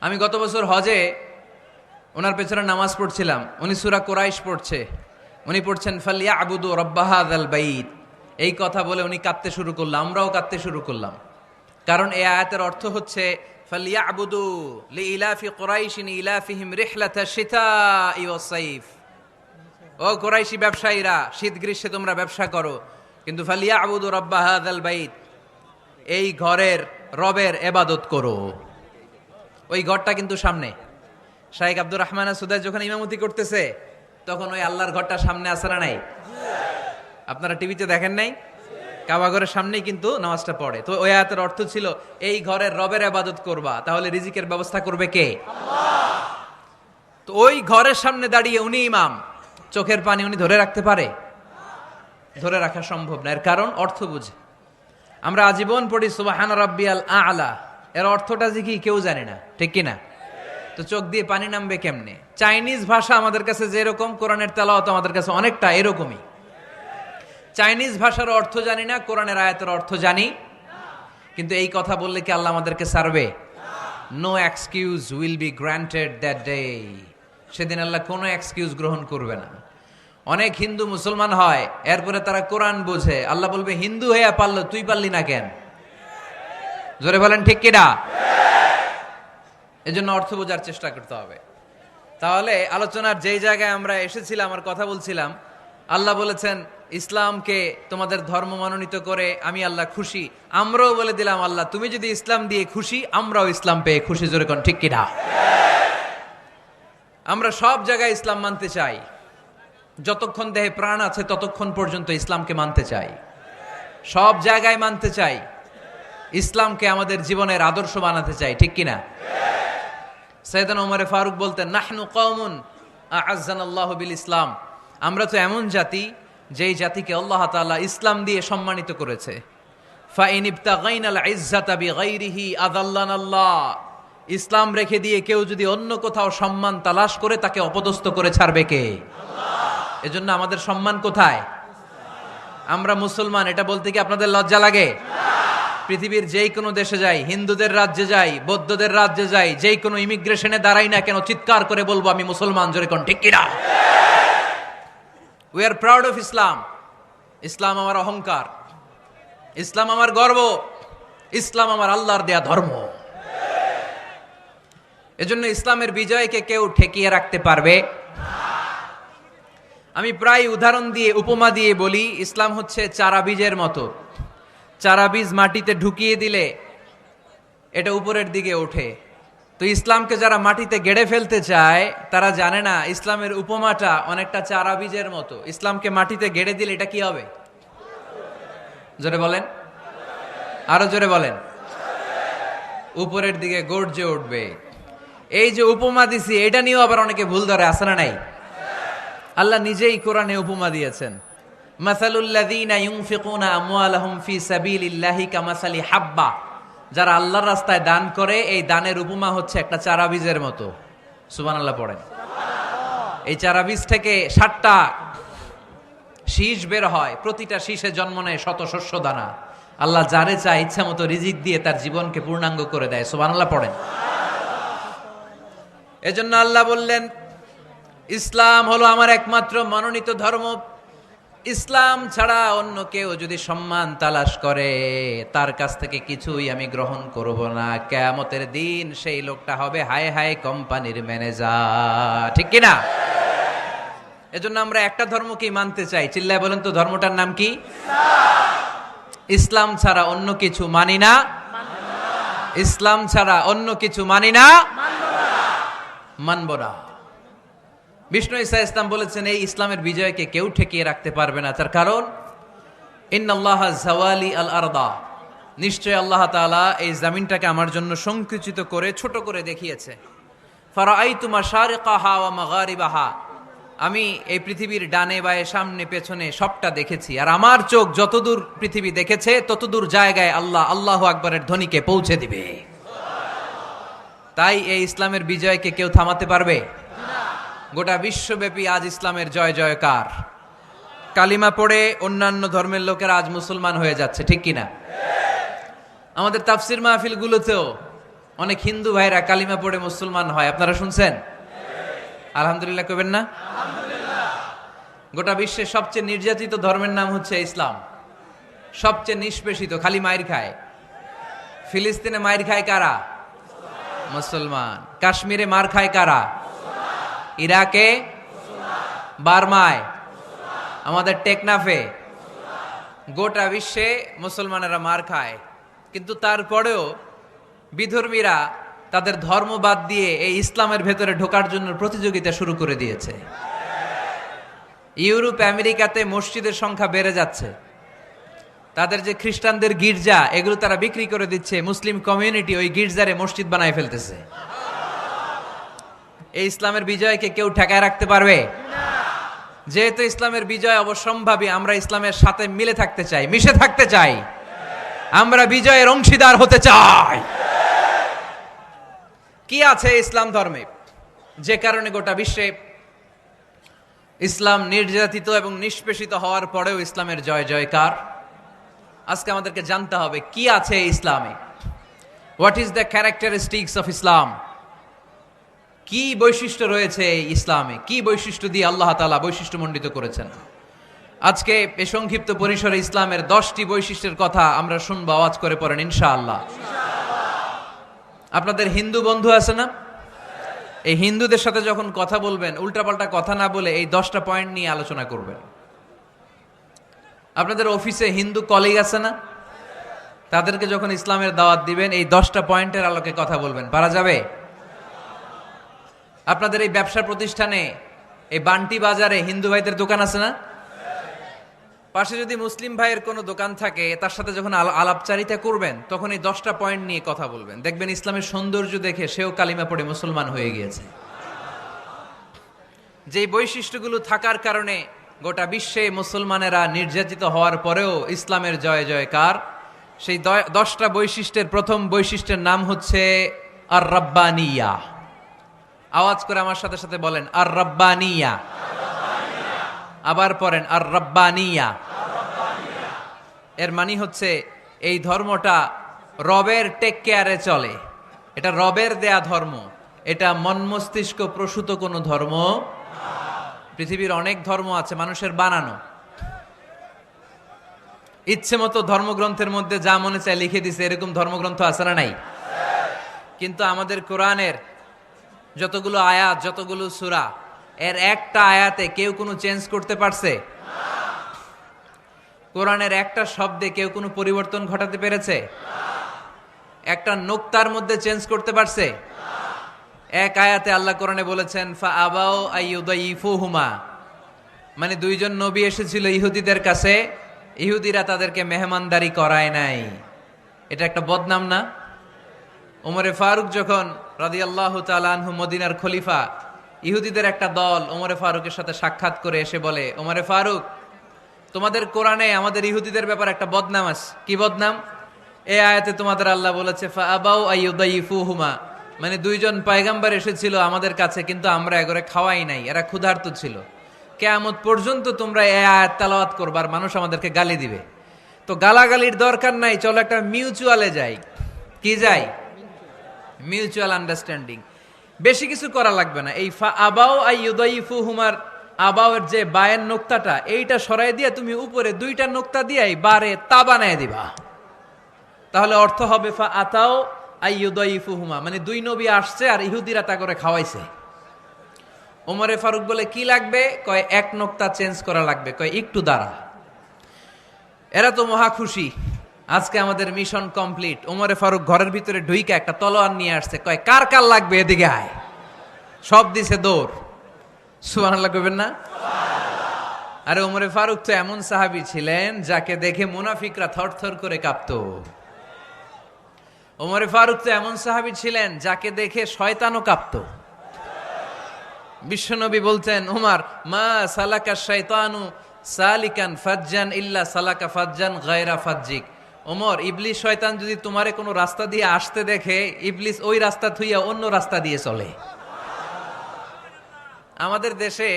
আমি গত বছর হজে ওনার পেছনে নামাজ পড়ছিলাম, উনি সূরা কুরাইশ পড়ছে, উনি পড়ছেন ফালইয়াবুদু রাব্বা হাযাল বাইত। এই কথা বলে উনি কাঁদতে শুরু করলাম, আমরাও কাঁদতে শুরু করলাম। কারণ এই আয়াতের অর্থ হচ্ছে ফালইয়াবুদু লিইলাফি কুরাইশিন ইলাফিহিম রিহলাতাশ শিতাই ওয়াস সাইফ। ও কুরাইশি ব্যবসায়ীরা, শীত গ্রীষ্মে তোমরা ব্যবসা করো, কিন্তু ফালইয়াবুদু রাব্বা হাযাল বাইত, এই ঘরের রবের ইবাদত করো। ওই ঘরটা কিন্তু সামনে। শাইখ আব্দুর রহমান সুদাইস যখন ইমামতি করতেছে, তখন ওই আল্লাহর ঘরটা সামনে আছে না নাই? আপনারা টিভিতে দেখেন নাই? কাবা ঘরের সামনেই কিন্তু নামাজটা পড়ে। তো ওই আয়াতের অর্থ ছিল, এই ঘরের রবের ইবাদত করবা, তাহলে রিজিকের ব্যবস্থা করবে কে? তো ওই ঘরের সামনে দাঁড়িয়ে উনি ইমাম, চোখের পানি উনি ধরে রাখতে পারে? ধরে রাখা সম্ভব না। এর কারণ অর্থ বুঝে। আমরা আজীবন পড়ি সুবহান রাব্বিয়াল আ'লা, এর অর্থটা যে কি কেউ জানে না। ঠিক কিনা? তো চোখ দিয়ে পানি নামবে কেমনে? চাইনিজ ভাষা আমাদের কাছে যেরকম, কোরআনের তেলাওয়াত আমাদের কাছে অনেকটা এরকমই। চাইনিজ ভাষার অর্থ জানি না, কোরআনের আয়াতের অর্থ জানি, কিন্তু এই কথা বললে কি আল্লাহ আমাদেরকে ছাড়বে? No excuse will be granted that day. সেদিন আল্লাহ কোনো এক্সকিউজ গ্রহণ করবে না। অনেক হিন্দু মুসলমান হয়, এরপরে তারা কোরআন বোঝে, আল্লাহ বলবে হিন্দু হয়ে পারলো, তুই পারলি না কেন? জোরে বলেন ঠিক কিনা? এজন্য অর্থ বোঝার চেষ্টা করতে হবে। তাহলে আলোচনার যেই জায়গায় আমরা এসেছিলাম আর কথা বলছিলাম, আল্লাহ বলেছেন ইসলামকে তোমাদের ধর্ম মনোনীত করে আমি আল্লাহ খুশি। আমরাও বলে দিলাম আল্লাহ তুমি যদি ইসলাম দিয়ে খুশি, আমরাও ইসলাম পেয়ে খুশি। জোরে কোন ঠিক কিনা? আমরা সব জায়গায় ইসলাম মানতে চাই। যতক্ষণ দেহে প্রাণ আছে ততক্ষণ পর্যন্ত ইসলামকে মানতে চাই, সব জায়গায় মানতে চাই, ইসলামকে আমাদের জীবনের আদর্শ বানাতে চাই, ঠিক কিনা? সাইয়েদনা ওমর ফারুক বলতেন, নাহনু কওমুন আ'আজ্জানাল্লাহু বিল ইসলাম, আমরা তো এমন জাতি যেই জাতিকে আল্লাহ তাআলা ইসলাম দিয়ে সম্মানিত করেছে। ফাইন ইবতাগাইনাল ইজ্জাতা বিগাইরিহি আযাল্লানাল্লাহ, ইসলাম রেখে দিয়ে কেউ যদি অন্য কোথাও সম্মান তালাশ করে তাকে অপদস্থ করে ছাড়বে কে? আল্লাহ। এজন্য আমাদের সম্মান কোথায়? আমরা মুসলমান, এটা বলতে কি আপনাদের লজ্জা লাগে? পৃথিবীর যেই কোনো দেশে যাই, হিন্দুদের রাজ্যে যাই, বৌদ্ধদের রাজ্যে যাই, যেই কোনো ইমিগ্রেশনে দাঁড়াই না কেন, চিৎকার করে বলবো আমি মুসলমান। জোরে কোন ঠিক কিনা? We are proud of Islam. ইসলাম আমার অহংকার, ইসলাম আমার গর্ব, ইসলাম আমার আল্লাহর দেয়া ধর্ম। এজন্য ইসলামের বিজয়কে কেউ ঠেকিয়ে রাখতে পারবে? আমি প্রায় উদাহরণ দিয়ে, উপমা দিয়ে বলি, ইসলাম হচ্ছে চারা বীজের মতো। চারা বীজ মাটিতে ঢুকিয়ে দিলে এটা উপরের দিকে ওঠে। তো ইসলামকে যারা মাটিতে গেড়ে ফেলতে চায় তারা জানে না ইসলামের উপমাটা অনেকটা চারা বীজের মতো। ইসলামকে মাটিতে গেড়ে দিলে এটা কি হবে? জোরে বলেন, আরো জোরে বলেন। উপরের দিকে গর্জে উঠবে। এই যে উপমা দিছি, এটা নিয়েও আবার অনেকে ভুল ধরে, আছে না নাই? আল্লাহ নিজেই কোরআনে উপমা দিয়েছেন, মাসালুল লাযীনা ইউনফিকুনা আমওয়ালাহুম ফি সাবিলিল্লাহি কামাসালি হাব্বা, যারা আল্লাহর রাস্তায় দান করে এই দানের উপমা হচ্ছে একটা চারা বীজের মতো। সুবহানাল্লাহ পড়েন। এই চারা বীজ থেকে 60টা শীষ বের হয়, প্রতিটা শীষে জন্ম নেয় শত শস্য দানা। আল্লাহ যারে চায় ইচ্ছা মতো রিজিক দিয়ে তার জীবনকে পূর্ণাঙ্গ করে দেয়। সুবহানাল্লাহ পড়েন। এজন্য আল্লাহ বললেন, ইসলাম হলো আমার একমাত্র মনোনীত ধর্ম। ইসলাম ছাড়া অন্য কেউ যদি সম্মান তালাশ করে তার কাছ থেকে কিছুই আমি গ্রহণ করব না। কিয়ামতের দিন সেই লোকটা হবে হায় হায় কোম্পানির ম্যানেজার, ঠিক কিনা? এজন্য আমরা একটা ধর্মকেই মানতে চাই। চিল্লায় বলেন তো, ধর্মটার নাম কি? ইসলাম ছাড়া অন্য কিছু মানি না, ইসলাম ছাড়া অন্য কিছু মানি না, মানব না। বিষ্ণু ঈসা ইসলাম বলেছেন এই ইসলামের বিজয়কে কেউ ঠেকিয়ে রাখতে পারবে না। তার কারণ, ইন্নাল্লাহ যাওয়ালি আল আরদা, নিশ্চয় আল্লাহ তাআলা এই জমিনটাকে আমার জন্য সংকুচিত করে ছোট করে দেখিয়েছে। ফারাআইতু মাশারিকাহা ওয়া মাগারিবাহা, আমি এই পৃথিবীর ডানে বায়ে সামনে পেছনে সবটা দেখেছি। আর আমার চোখ যতদূর পৃথিবী দেখেছে ততদূর জায়গায় আল্লাহ আল্লাহু আকবারের ধ্বনিকে পৌঁছে দিবে। তাই এই ইসলামের বিজয়কে কেউ থামাতে পারবে না। গোটা বিশ্বব্যাপী আজ ইসলামের জয় জয়কার। কালিমা পড়ে অন্যান্য ধর্মের লোকেরা আজ মুসলমান হয়ে যাচ্ছে, ঠিক কিনা? আমাদের তাফসির মাহফিলগুলোতেও অনেক হিন্দু ভাইরা কালিমা পড়ে মুসলমান হয়, আপনারা শুনছেন? আলহামদুলিল্লাহ কইবেন না? গোটা বিশ্বের সবচেয়ে নির্যাতিত ধর্মের নাম হচ্ছে ইসলাম। সবচেয়ে নিষ্পেষিত, খালি মাইর খায়। ফিলিস্তিনে মাইর খায় কারা? মুসলমান। কাশ্মীরে মার খায় কারা? ইরাকে, বার্মায়, আমাদের টেকনাফে, গোটা বিশ্বে মুসলমানেরা মার খায়। কিন্তু তারপরেও বিধর্মীরা তাদের ধর্ম বাদ দিয়ে এই ইসলামের ভেতরে ঢোকার জন্য প্রতিযোগিতা শুরু করে দিয়েছে। ইউরোপ আমেরিকাতে মসজিদের সংখ্যা বেড়ে যাচ্ছে। তাদের যে খ্রিস্টানদের গির্জা, এগুলো তারা বিক্রি করে দিচ্ছে। মুসলিম কমিউনিটি ওই গির্জারে মসজিদ বানায় ফেলতেছে। এই ইসলামের বিজয়কে কেউ ঠেকায় রাখতে পারবে না। যেহেতু ইসলামের বিজয় অবশ্যম্ভাবী, আমরা ইসলামের সাথে মিলে থাকতে চাই, মিশে থাকতে চাই, আমরা বিজয়ের অংশীদার হতে চাই। কি আছে ইসলাম ধর্মে যে কারণে গোটা বিশ্বে ইসলাম নির্যাতিত এবং নিষ্পেষিত হওয়ার পরেও ইসলামের জয় জয়কার? আজকে আমাদেরকে জানতে হবে কি আছে ইসলামে। What is the characteristics of Islam? কি বৈশিষ্ট্য রয়েছে এই ইসলামে? কি বৈশিষ্ট্য দিয়ে আল্লাহ তাআলা বৈশিষ্ট্যমণ্ডিত করেছেন? আজকে এই সংক্ষিপ্ত পরিসরে ইসলামের 10টি বৈশিষ্ট্যের কথা আমরা শুনবো। আওয়াজ করে পড়েন ইনশাআল্লাহ। আপনাদের হিন্দু বন্ধু আছে না? এই হিন্দুদের সাথে যখন কথা বলবেন উল্টাপাল্টা কথা না বলে এই 10টা পয়েন্ট নিয়ে আলোচনা করবেন। আপনাদের অফিসে হিন্দু কলিগ আছে না? তাদেরকে যখন ইসলামের দাওয়াত দিবেন এই 10টা পয়েন্টের আলোকে কথা বলবেন, পারা যাবে? আপনাদের এই ব্যবসা প্রতিষ্ঠানে, এই বান্টি বাজারে হিন্দু ভাইদের দোকান আছে না? পাশে যদি মুসলিম ভাইয়ের কোনো দোকান থাকে, তার সাথে যখন আলাপচারিতা করবেন তখন এই 10টা পয়েন্ট নিয়ে কথা বলবেন। দেখবেন ইসলামের সৌন্দর্য দেখে সেও কালিমা পড়ে মুসলমান হয়ে গিয়েছে। যেই বৈশিষ্ট্যগুলো থাকার কারণে গোটা বিশ্বে মুসলমানেরা নির্যাতিত হওয়ার পরেও ইসলামের জয় জয়কার, সেই 10টা বৈশিষ্ট্যের প্রথম বৈশিষ্ট্যের নাম হচ্ছে আর রাব্বানিয়া। আওয়াজ করে আমার সাথে সাথে বলেন, আর রাব্বানিয়া। আবার পড়েন, আর রাব্বানিয়া। এর মানে হচ্ছে এই ধর্মটা রবের টেক কেয়ারে চলে, এটা রবের দেয়া ধর্ম, এটা মন মস্তিষ্ক প্রসূত কোনো ধর্ম। পৃথিবীর অনেক ধর্ম আছে মানুষের বানানো, ইচ্ছে মতো ধর্মগ্রন্থের মধ্যে যা মনে চায় লিখে দিছে, এরকম ধর্মগ্রন্থ আছে না নাই? কিন্তু আমাদের কোরআনের যতগুলো আয়াত, যতগুলো সূরা, এর একটা আয়াতে কেউ কোনো চেঞ্জ করতে পারছে? কোরআনের একটা শব্দে কেউ কোনো পরিবর্তন ঘটাতে পেরেছে? একটা নোক্তার মধ্যে চেঞ্জ করতে পারছে? এক আয়াতে আল্লাহ কোরআনে বলেছেন ফা আবাও আইয়ুদাইফুহুমা, মানে দুইজন নবী এসেছিল ইহুদিদের কাছে, ইহুদিরা তাদেরকে মেহমানদারি করায় নাই। এটা একটা বদনাম না? ওমরে ফারুক যখন রাদিয়াল্লাহু তাআলা আনহু মদিনার খলিফা, ইহুদিদের একটা দল ওমরে ফারুকের সাথে সাক্ষাৎ করে এসে বলে, ওমরে ফারুক, তোমাদের কোরআনে আমাদের ইহুদিদের ব্যাপারে একটা বদনাম আছে। কি বদনাম? এই আয়াতে তোমাদের আল্লাহ বলেছে ফা আবাউ আইয়ুদাইফুহুমা, মানে দুইজন পয়গম্বর এসেছিল আমাদের কাছে, কিন্তু আমরা এগরে খাওয়াই নাই, এরা ক্ষুধার্ত ছিল। কিয়ামত পর্যন্ত তোমরা এই আয়াত তেলাওয়াত করবার, মানুষ আমাদেরকে গালি দিবে। তো গালাগালির দরকার নাই, চলো একটা মিউচুয়ালে যাই। কি যাই? Mutual understanding. বেশি কিছু করা লাগবে না। এই ফা আবাউ আইয়ুদাইফুহুমার আবাউয়ের যে বায়ের নোক্তাটা, এইটা সরাই দিয়ে তুমি উপরে দুইটা নোক্তা দিয়ে বারে তা বানায় দিবা, তাহলে অর্থ হবে ফা আতাও আইয়ুদাইফুহুমা, মানে দুই নবী আসছে আর ইহুদিরা তা করে খাওয়াইছে। ওমরে ফারুক বলে কি লাগবে? কয় এক নোক্তা চেঞ্জ করা লাগবে। কয় একটু দাঁড়া। এরা তো মহা খুশি, আজকে আমাদের মিশন কমপ্লিট। ওমরে ফারুক ঘরের ভিতরে ঢুইকা একটা তলোয়ার নিয়ে আসছে, কয় কার কার লাগবে এদিকে আয়। সব দিছে দৌড়। সুবহানাল্লাহ কইবেন না? আরে ওমরে ফারুক তো এমন সাহাবী ছিলেন যাকে দেখে মুনাফিকরা থরথর করে কাঁপতো। ওমরে ফারুক তো এমন সাহাবী ছিলেন যাকে দেখে শয়তানও কাঁপতো। বিশ্বনবী বলতেন, উমার, মা সালাকা শাইতানু সালিকান ফাজ্জান ইল্লা সালাকা ফাজ্জান গায়রা ফাজ্জিক। ওমর, ইবলিস শয়তান যদি তোমারে কোনো রাস্তা দিয়ে আসতে দেখে, ইবলিস ওই রাস্তা থুইয়া অন্য রাস্তা দিয়ে চলে। আমাদের দেশে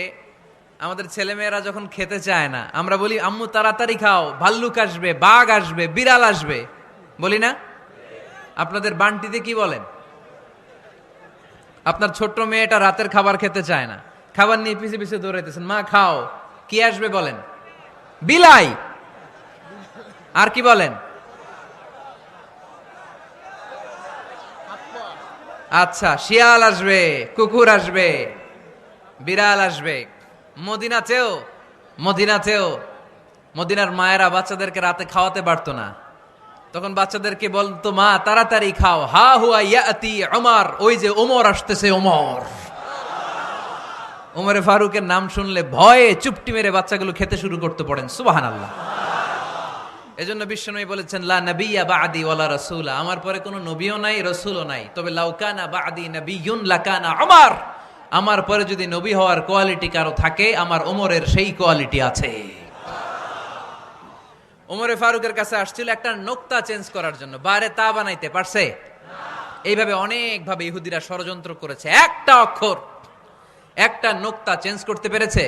আমাদের ছেলেমেয়েরা যখন খেতে চায় না, আমরা বলি আম্মু তাড়াতাড়ি খাও, ভাল্লুক আসবে, বাঘ আসবে, বিড়াল আসবে, বলি না? আপনাদের বান্টিতে কি বলেন? আপনার ছোট্ট মেয়েটা রাতের খাবার খেতে চায় না, খাবার নিয়ে পিছে পিছে দৌড়াইতেছেন, মা খাও, কি আসবে বলেন? বিলাই। আর কি বলেন? আচ্ছা, শিয়াল আসবে, কুকুর আসবে, বিড়াল আসবে। মদিনাতেও মদিনার মায়েরা বাচ্চাদেরকে রাতে খাওয়াতে পারতো না, তখন বাচ্চাদেরকে বলতো, মা তাড়াতাড়ি খাও, হা হুয়া ইয়াতি ওমর, ওই যে ওমর আসতেছে। ওমরে ফারুকের নাম শুনলে ভয়ে চুপটি মেরে বাচ্চাগুলো খেতে শুরু করতে পড়েন। সুবহানাল্লাহ। এজন্য বিশ্বনবী বলেছেন, লা নাবিয়্যা বা'দি ওয়ালা রাসূলা, আমার পরে কোনো নবীও নাই, রাসূলও নাই, তবে লাউ কানা বা'দি নাবিয়্যুন লাকানা ওমর, আমার পরে যদি নবী হওয়ার কোয়ালিটি কারো থাকে, আমার ওমরের সেই কোয়ালিটি আছে। ওমরে ফারুকের কাছে আসছিল একটা নোক্তা চেঞ্জ করার জন্য, বারে তা বানাইতে পারছে? এইভাবে অনেকভাবে ইহুদিরা ষড়যন্ত্র করেছে, একটা অক্ষর, একটা নোক্তা চেঞ্জ করতে পেরেছে?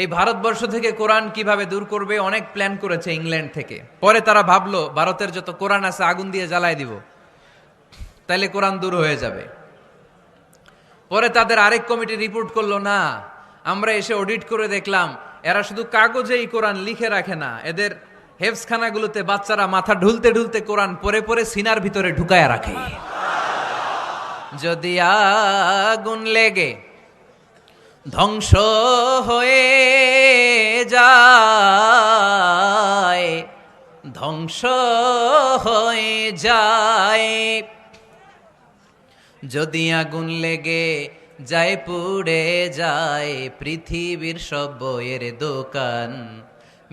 এই ভারতবর্ষ থেকে কোরআন কিভাবে দূর করবে অনেক প্ল্যান করেছে ইংল্যান্ড থেকে। পরে তারা ভাবলো ভারতের যত কোরআন আছে আগুন দিয়ে জ্বালায় দিব, তাইলে কোরআন দূর হয়ে যাবে। পরে তাদের আরেক কমিটি রিপোর্ট করলো, না, আমরা এসে অডিট করে দেখলাম এরা শুধু কাগজেই কোরআন লিখে রাখে না, এদের হেফজখানাগুলোতে বাচ্চারা মাথা ঢুলতে ঢুলতে কোরআন পরে পরে সিনার ভিতরে ঢুকায়া রাখে। যদি আগুন লেগে ধ্বংস হয়ে যায় ধ্বংস হয়ে যায়। যদি আগুন লেগে যায় পুড়ে যায় পৃথিবীর সব বইয়ের দোকান,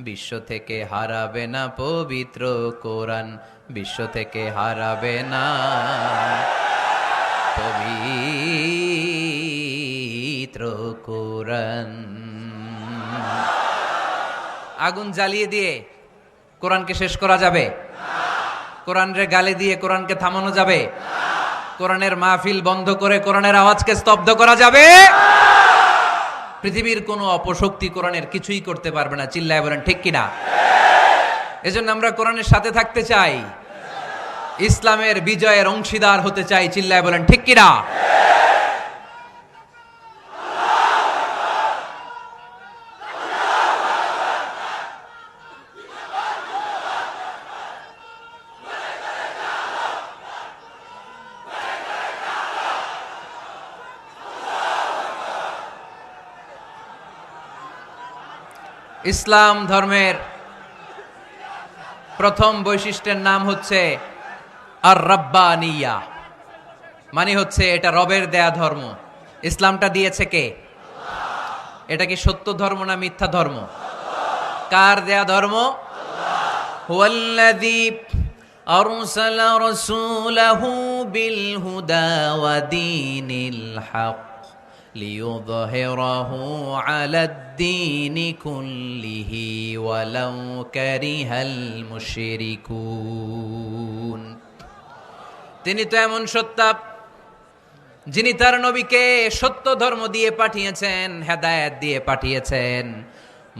বিশ্ব থেকে হারাবে না পবিত্র কোরআন, বিশ্ব থেকে হারাবে না পবিত্র কোরআন। আগুন জ্বালিয়ে দিয়ে কোরআনকে শেষ করা যাবে? কোরআনের গালি দিয়ে কোরআনকে থামানো যাবে? কোরআনের মাহফিল বন্ধ করে কোরআনের আওয়াজকে স্তব্ধ করা যাবে? পৃথিবীর কোনো অপশক্তি কোরআনের কিছুই করতে পারবে না। চিল্লায় বলেন ঠিক কিনা? এজন্য আমরা কোরআনের সাথে থাকতে চাই, ইসলামের বিজয়ের অংশীদার হতে চাই। চিল্লায় বলেন ঠিক কিনা? ইসলাম ধর্মের প্রথম বৈশিষ্ট্যের নাম হচ্ছে আর রাব্বানিয়া, মানে হচ্ছে এটা রবের দেয়া ধর্ম। ইসলামটা দিয়েছে কে? এটা কি সত্য ধর্ম না মিথ্যা ধর্ম? কার দেয়া ধর্ম? হুয়াল্লাযী আরসালা রাসূলাহু বিল হুদা ওয়া দীনিল হক লিইয়ুযহিরাহু আলাদ-দীনি কুল্লিহি ওয়ালাউ কারিহাল মুশরিকুন। তিনি তো এমন সত্তা যিনি তার নবীকে সত্য ধর্ম দিয়ে পাঠিয়েছেন, হেদায়েত দিয়ে পাঠিয়েছেন।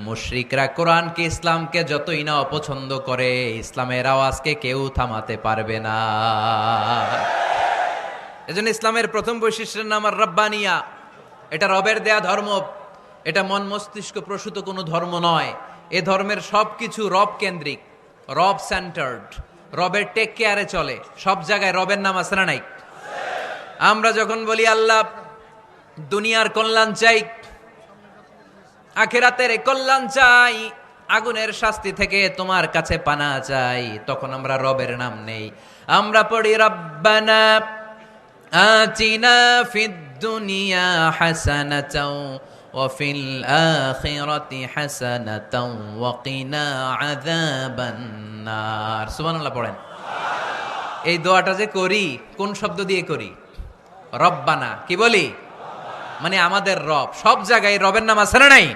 মুশরিকরা কোরআনকে, ইসলামকে যতই না অপছন্দ করে, ইসলামের আওয়াজকে কেউ থামাতে পারবে না। এজন্য ইসলামের প্রথম বৈশিষ্ট্যের নাম আর রাব্বানিয়া। এটা রবের দেয়া ধর্ম, এটা মন মস্তিষ্ক প্রসূত কোনো ধর্ম নয়। এ ধর্মের সবকিছু রব কেন্দ্রিক, রব সেন্টার্ড, রবের টেক কেয়ারে চলে। সব জায়গায় রবের নাম আছে না নাই? আমরা যখন বলি আল্লাহ দুনিয়ার কল্যাণ চাই, আখিরাতের কল্যাণ চাই, আগুনের শাস্তি থেকে তোমার কাছে পানা চাই, তখন আমরা রবের নাম নেই। আমরা পড়ি রব্বানা আতিনা ফিদ দুনিয়া হাসানাতাও ওয়া ফিল আখিরাতি হাসানাতাও ওয়া কিনা আযাবান নার। সুবহানাল্লাহ পড়েন। এই দোয়াটা যে করি কোন শব্দ দিয়ে করি? রব্বানা। কি বলি? মানে আমাদের রব। সব জায়গায় রবের নাম আছে না নাই?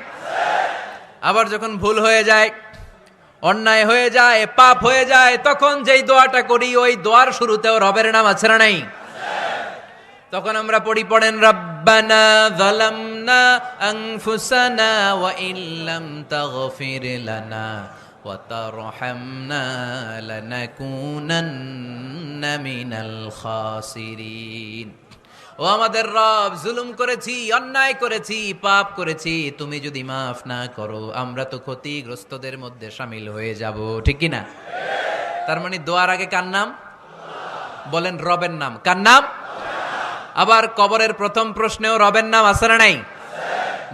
আবার যখন ভুল হয়ে যায়, অন্যায় হয়ে যায়, পাপ হয়ে যায়, তখন যেই দোয়াটা করি ওই দোয়ার শুরুতেও রবের নাম আছে না নাই? তখন আমরা পড়েন রব্বানা যালামনা আনফুসানা ওয়া ইল্লাম তাগফির লানা ওয়া তারহামনা লানাকুনান্না মিনাল খাসিরিন। ও আমাদের রব, জুলুম করেছি, অন্যায় করেছি, পাপ করেছি, তুমি যদি মাফ না করো আমরা তো ক্ষতিগ্রস্তদের মধ্যে শামিল হয়ে যাব। ঠিক কি না? তার মানে দোয়ার আগে কার নাম? বলেন রবের নাম। কার নাম? আবার কবরের প্রথম প্রশ্নেও রবের নাম আছে না নাই?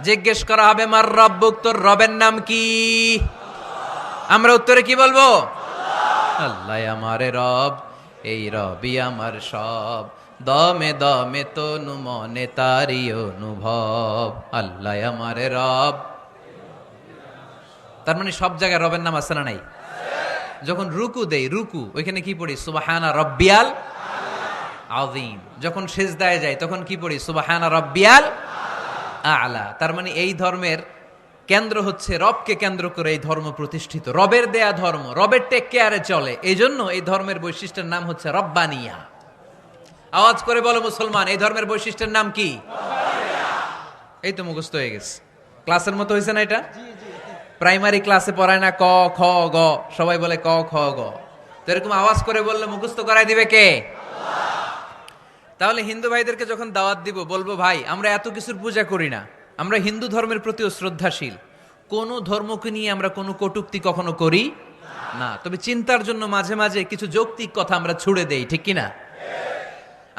জিজ্ঞেস করা হবে মার রব্বুক, তোর রবের নাম কি? আমরা উত্তরে কি বলবো? আল্লাহ আমারে রব, এই রবি আমার সব, দমে দমে তনু মনে তারি অনুভব। আল্লাহ আমারে রব। তার মানে সব জায়গায় রবের নাম আছে না নাই? যখন রুকু দেই, রুকু ওইখানে কি পড়ি? সুবহানা রব্বিয়াল আযীম। যখন সিজদায় যাই তখন কি পড়ি? সুবহানা রব্বিয়াল আ'লা। তার মানে এই ধর্মের কেন্দ্র হচ্ছে রবকে কেন্দ্র করে এই ধর্ম প্রতিষ্ঠিত, রবের দেয়া ধর্ম, রবের টেক কেয়ারে চলে। এই জন্য এই ধর্মের বৈশিষ্ট্যের নাম হচ্ছে রব্বানিয়া। আওয়াজ করে বলো মুসলমান, এই ধর্মের বৈশিষ্ট্যের নাম কি? এই তো মুখস্থ হয়ে গেছে। ক্লাসের মতো হয়েছে না এটা? প্রাইমারি ক্লাসে পড়ায় না ক খ গ, সবাই বলে ক খ গ। তো এরকম আওয়াজ করে বললে মুখস্থ করাই দিবে কে? তাহলে হিন্দু ভাইদেরকে যখন দাওয়াত দিব বলবো, ভাই আমরা এত কিছুর পূজা করি না, আমরা হিন্দু ধর্মের প্রতিও শ্রদ্ধাশীল, কোন ধর্মকে নিয়ে আমরা কোনো কটূক্তি কখনো করি না, তবে চিন্তার জন্য মাঝে মাঝে কিছু যৌক্তিক কথা আমরা ছুড়ে দেই। ঠিক কিনা?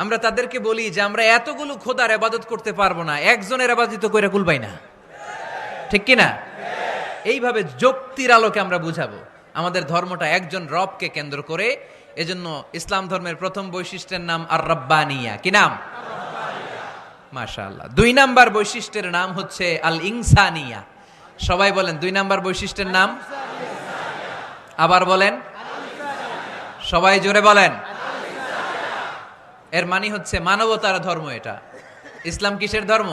আমরা তাদেরকে বলি যে আমরা এতগুলো খোদার ইবাদত করতে পারবো না, একজনের ইবাদত কইরা কুলবাই না। ঠিক কিনা? এইভাবে যুক্তির আলোকে আমরা বুঝাবো। আমাদের ধর্মটা একজন রবকে কেন্দ্র করে। এজন্য ইসলাম ধর্মের প্রথম বৈশিষ্ট্যের নাম আর রব্বানিয়া। কি নাম? মাশাআল্লাহ। 2 নাম্বার বৈশিষ্ট্যের নাম হচ্ছে আল ইনসানিয়া। সবাই বলেন 2 নাম্বার বৈশিষ্ট্যের নাম। আবার বলেন, সবাই জোরে বলেন। এর মানে হচ্ছে মানবতার ধর্ম। এটা ইসলাম কিসের ধর্ম?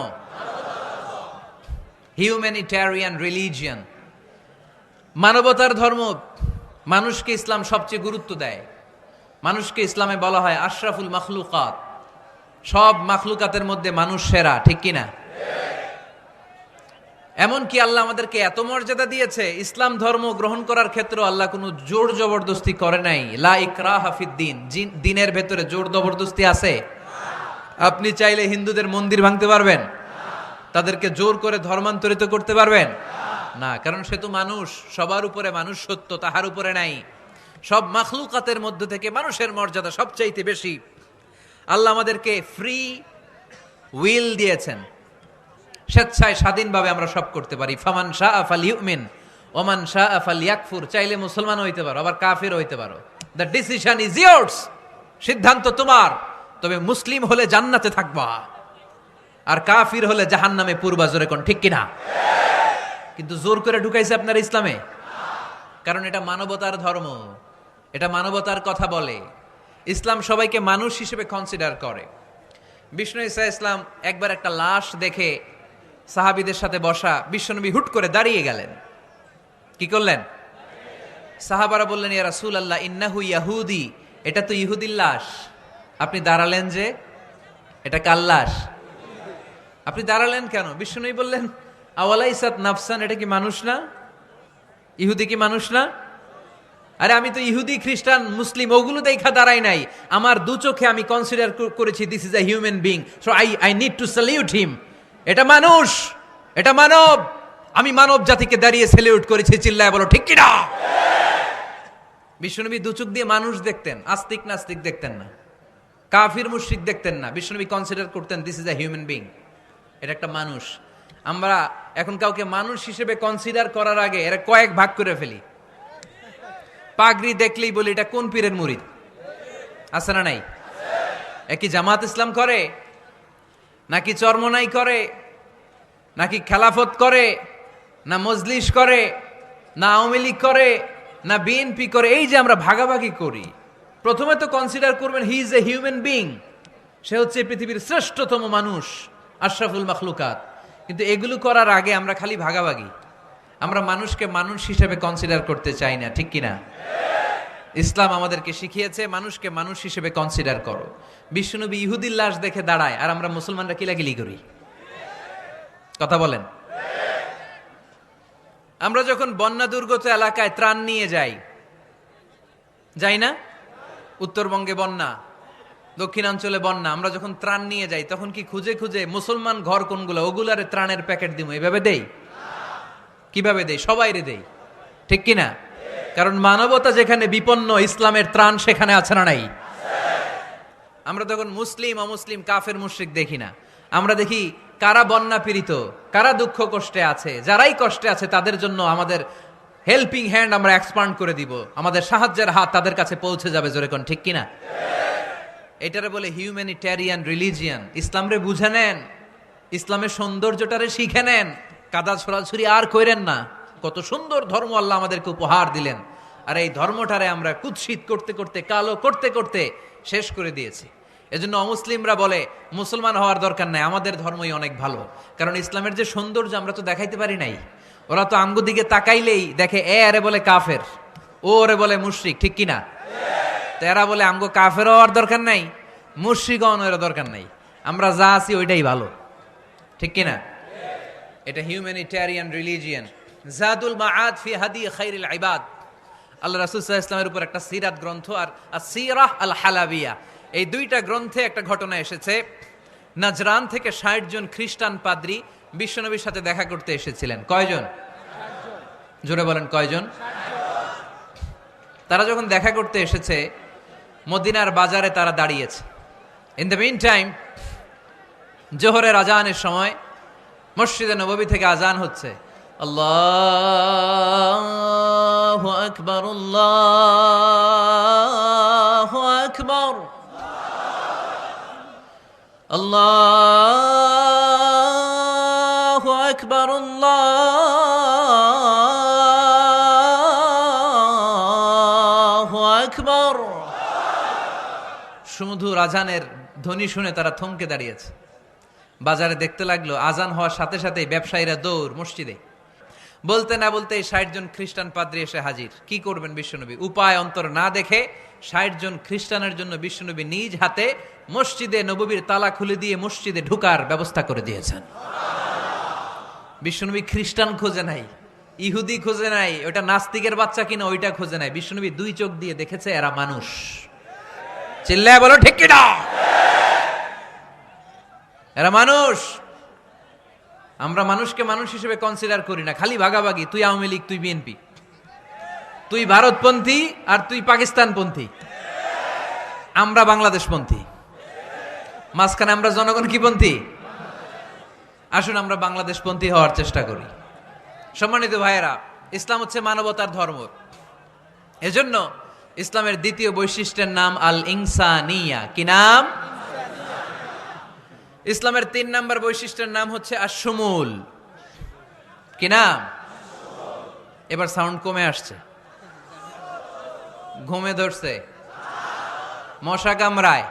হিউম্যানিটেরিয়ান রিলিজিয়ন, মানবতার ধর্ম। মানুষকে ইসলাম সবচেয়ে গুরুত্ব দেয়। মানুষকে ইসলামে বলা হয় আশরাফুল মাখলুকাত। সব মাখলুকাতের মধ্যে মানুষ সেরা, ঠিক কিনা? এমনকি আল্লাহ আমাদেরকে এত মর্যাদা দিয়েছে, ইসলাম ধর্ম গ্রহণ করার ক্ষেত্রে আল্লাহ কোনো জোর জবরদস্তি করে নাই। লা ইকরাহা ফিদ্দিন, দিনের ভেতরে জোর জবরদস্তি আছে? আপনি চাইলে হিন্দুদের মন্দির ভাঙতে পারবেন? তাদেরকে জোর করে ধর্মান্তরিত করতে পারবেন না, কারণ সে তো মানুষ। সবার উপরে মানুষ সত্য, তাহার উপরে নাই। সব মাখলুকাতের মধ্য থেকে মানুষের মর্যাদা সবচাইতে বেশি। আল্লাহ আমাদেরকে ফ্রি উইল দিয়েছেন, স্বেচ্ছায় স্বাধীনভাবে আমরা সব করতে পারি। ফামান শাআ ফালইউমিন ওমান শাআ ফালইয়াকফুর। চাইলে মুসলমান হইতে পারো, আবার কাফির হইতে পারো। The decision is years. সিদ্ধান্ত তোমার। তবে মুসলিম হলে জান্নাতে থাকবা, আর কাফির হলে জাহান্নামে পূর্বা। জোরে কোন ঠিক কিনা? কিন্তু জোর করে ঢুকাইছে আপনার ইসলামে, কারণ এটা মানবতার ধর্ম, এটা মানবতার কথা বলে। ইসলাম সবাইকে মানুষ হিসেবে কনসিডার করে। বিষ্ণু ঈসা ইসলাম একবার একটা লাশ দেখে সাহাবীদের সাথে বসা, বিশ্বনবী হুট করে দাঁড়িয়ে গেলেন। কি করলেন? সাহাবারা বললেন, ইয়া রাসূলুল্লাহ ইন্নাহু ইয়াহুদি, এটা তো ইহুদির লাশ। আপনি দাঁড়ালেন যে, এটা কার লাশ? আপনি দাঁড়ালেন কেন? বিশ্বনবী বললেন, আওয়ালাইসাত নাফসান, এটা কি মানুষ না? ইহুদি কি মানুষ না? আরে আমি তো ইহুদি, খ্রিস্টান, মুসলিম ওগুলো দেখা দাঁড়াই নাই। আমার দু চোখে আমি কনসিডার করেছি this is a human being, so I need to salute হিম। এটা মানুষ, এটা মানব। আমি মানব জাতিকে দাঁড়িয়ে স্যালিউট করেছি। চিল্লায় বলো ঠিক কিনা? বিশ্বনবী দু চোখ দিয়ে মানুষ দেখতেন, আস্তিক নাস্তিক দেখতেন না, কাফির মুশরিক দেখতেন না। বিশ্বনবী কনসিডার করতেন this is a human being, এটা একটা মানুষ। আমরা এখন কাউকে মানুষ হিসেবে কনসিডার করার আগে এরা কয়েক ভাগ করে ফেলি। পাগড়ি দেখলেই বলি এটা কোন পীরের মুরিদ। আছে না নাই? একই জামাত ইসলাম করে, নাকি চরমনাই করে, নাকি খেলাফত করে, না মজলিস করে, না আওয়ামী লীগ করে, না বিএনপি করে। এই যে আমরা ভাগাভাগি করি, প্রথমে তো কনসিডার করবেন he is a human being, সে হচ্ছে পৃথিবীর শ্রেষ্ঠতম মানুষ, আশরাফুল মাখলুকাত। কিন্তু এগুলো করার আগে আমরা খালি ভাগাভাগি। আমরা মানুষকে মানুষ হিসেবে কনসিডার করতে চাই না, ঠিক কিনা? ইসলাম আমাদেরকে শিখিয়েছে মানুষকে মানুষ হিসেবে কনসিডার করো। বিশ্বনবী ইহুদির লাশ দেখে দাঁড়ায়, আর আমরা মুসলমানরা কিলাকিলি করি। কথা বলেন। আমরা যখন বন্যা দুর্গত এলাকায় ত্রাণ নিয়ে যাই না? উত্তরবঙ্গে বন্যা, দক্ষিণাঞ্চলে বন্যা, আমরা যখন ত্রাণ নিয়ে যাই তখন কি খুঁজে খুঁজে মুসলমান ঘর কোনগুলো ওগুলারে ত্রাণের প্যাকেট দিব এভাবে দেই? কিভাবে দেই? সবাইরে দেই, ঠিক কিনা? কারণ মানবতা যেখানে বিপন্ন, ইসলামের ত্রাণ সেখানে আছে না নাই? আমরা তখন মুসলিম অমুসলিম কাফের মুশরিক দেখি না। আমরা দেখি কারা বন্যা পীড়িত, কারা দুঃখ কষ্টে আছে। যারাই কষ্টে আছে তাদের জন্য আমাদের হেল্পিং হ্যান্ড আমরা এক্সপান্ড করে দিব, আমাদের সাহায্যের হাত তাদের কাছে পৌঁছে যাবে। জোরে কোন ঠিক কিনা? এটারে বলে হিউম্যানিটেরিয়ান রিলিজিয়ান। ইসলামরে বুঝে নেন, ইসলামের সৌন্দর্যটারে শিখে নেন, কাদা ছড়াছড়ি আর কইরেন না। কত সুন্দর ধর্ম আল্লাহ আমাদেরকে উপহার দিলেন, আর এই ধর্মটারে আমরা কুৎসিত করতে করতে, কালো করতে করতে শেষ করে দিয়েছি। এজন্য অমুসলিমরা বলে মুসলমান হওয়ার দরকার নাই, আমাদের ধর্মই অনেক ভালো। কারণ ইসলামের যে সৌন্দর্য আমরা তো দেখাইতে পারি নাই। ওরা তো আমগো দিকে তাকাইলেই দেখে এ আরে বলে কাফের, ও ওরে বলে মুশরিক, ঠিক কিনা? এরা বলে আমগো কাফের হওয়ার দরকার নাই, মুশরিক হওয়ার দরকার নাই, আমরা যা আছি ওইটাই ভালো, ঠিক কিনা? এটা হিউম্যানিটেরিয়ান রিলিজিয়ান। জাদুল মাআদ ফি হাদি খাইরিল ইবাদ, আল্লাহ রাসূল সাল্লাল্লাহু আলাইহি ওয়াসাল্লামের উপর একটা সিরাত গ্রন্থ আর আসিরাহ আল হালাবিয়া, এই দুইটা গ্রন্থে একটা ঘটনা এসেছে। নাজরান থেকে ৬০ জন খ্রিস্টান পাদ্রী বিশ্বনবীর সাথে দেখা করতে এসেছিলেন। কয়জন? জোরে বলেন কয়জন? তারা যখন দেখা করতে এসেছে মদিনার বাজারে তারা দাঁড়িয়েছে। ইন দ্য মিন টাইম জোহরের আজানের সময় মসজিদে নববী থেকে আজান হচ্ছে, আল্লাহু আল্লাহু আকবার, আল্লাহু আকবার, আল্লাহু আকবার, আল্লাহু আকবার। সুমধুর আজানের ধ্বনি শুনে তারা থমকে দাঁড়িয়েছে। বাজারে দেখতে লাগলো আজান হওয়ার সাথে সাথেই ব্যবসায়ীরা দৌড় মসজিদে। বলতে না বলতে 60 জন খ্রিস্টান পাদ্রী এসে হাজির। কি করবেন বিশ্বনবী? উপায় অন্তর না দেখে 60 জন খ্রিস্টানের জন্য বিশ্বনবী নিজ হাতে মসজিদে নববীর তালা খুলে দিয়ে মসজিদে ঢোকার ব্যবস্থা করে দিয়েছেন। বিশ্বনবী খ্রিস্টান খোঁজে নাই, ইহুদি খোঁজে নাই, ওটা নাস্তিকের বাচ্চা কিনা ওইটা খোঁজে নাই। বিশ্বনবী 2 চোখ দিয়ে দেখেছে এরা মানুষ। চিল্লায় বলো ঠিক কিনা? এরা মানুষ। আমরা মানুষকে মানুষ হিসেবে কনসিডার করি না, খালি ভাগাভাগি, তুই আওয়ামী লীগ, তুই বিএনপি, তুই ভারতপন্থী আর তুই পাকিস্তানপন্থী, আমরা বাংলাদেশপন্থী। মাঝখানে আমরা জনগণ কি পন্থী? আসুন আমরা বাংলাদেশপন্থী হওয়ার চেষ্টা করি। সম্মানিত ভাইয়েরা, ইসলাম হচ্ছে মানবতার ধর্ম। এজন্য ইসলামের দ্বিতীয় বৈশিষ্ট্যের নাম আল ইনসানিয়া। কি নাম? ইসলামের 3 নম্বর বৈশিষ্ট্যের নাম হচ্ছে আশ-শুমুল। কি নাম? এবার সাউন্ড কমে আসছে, ঘুমে ধরছে, মশা কামড়ায়,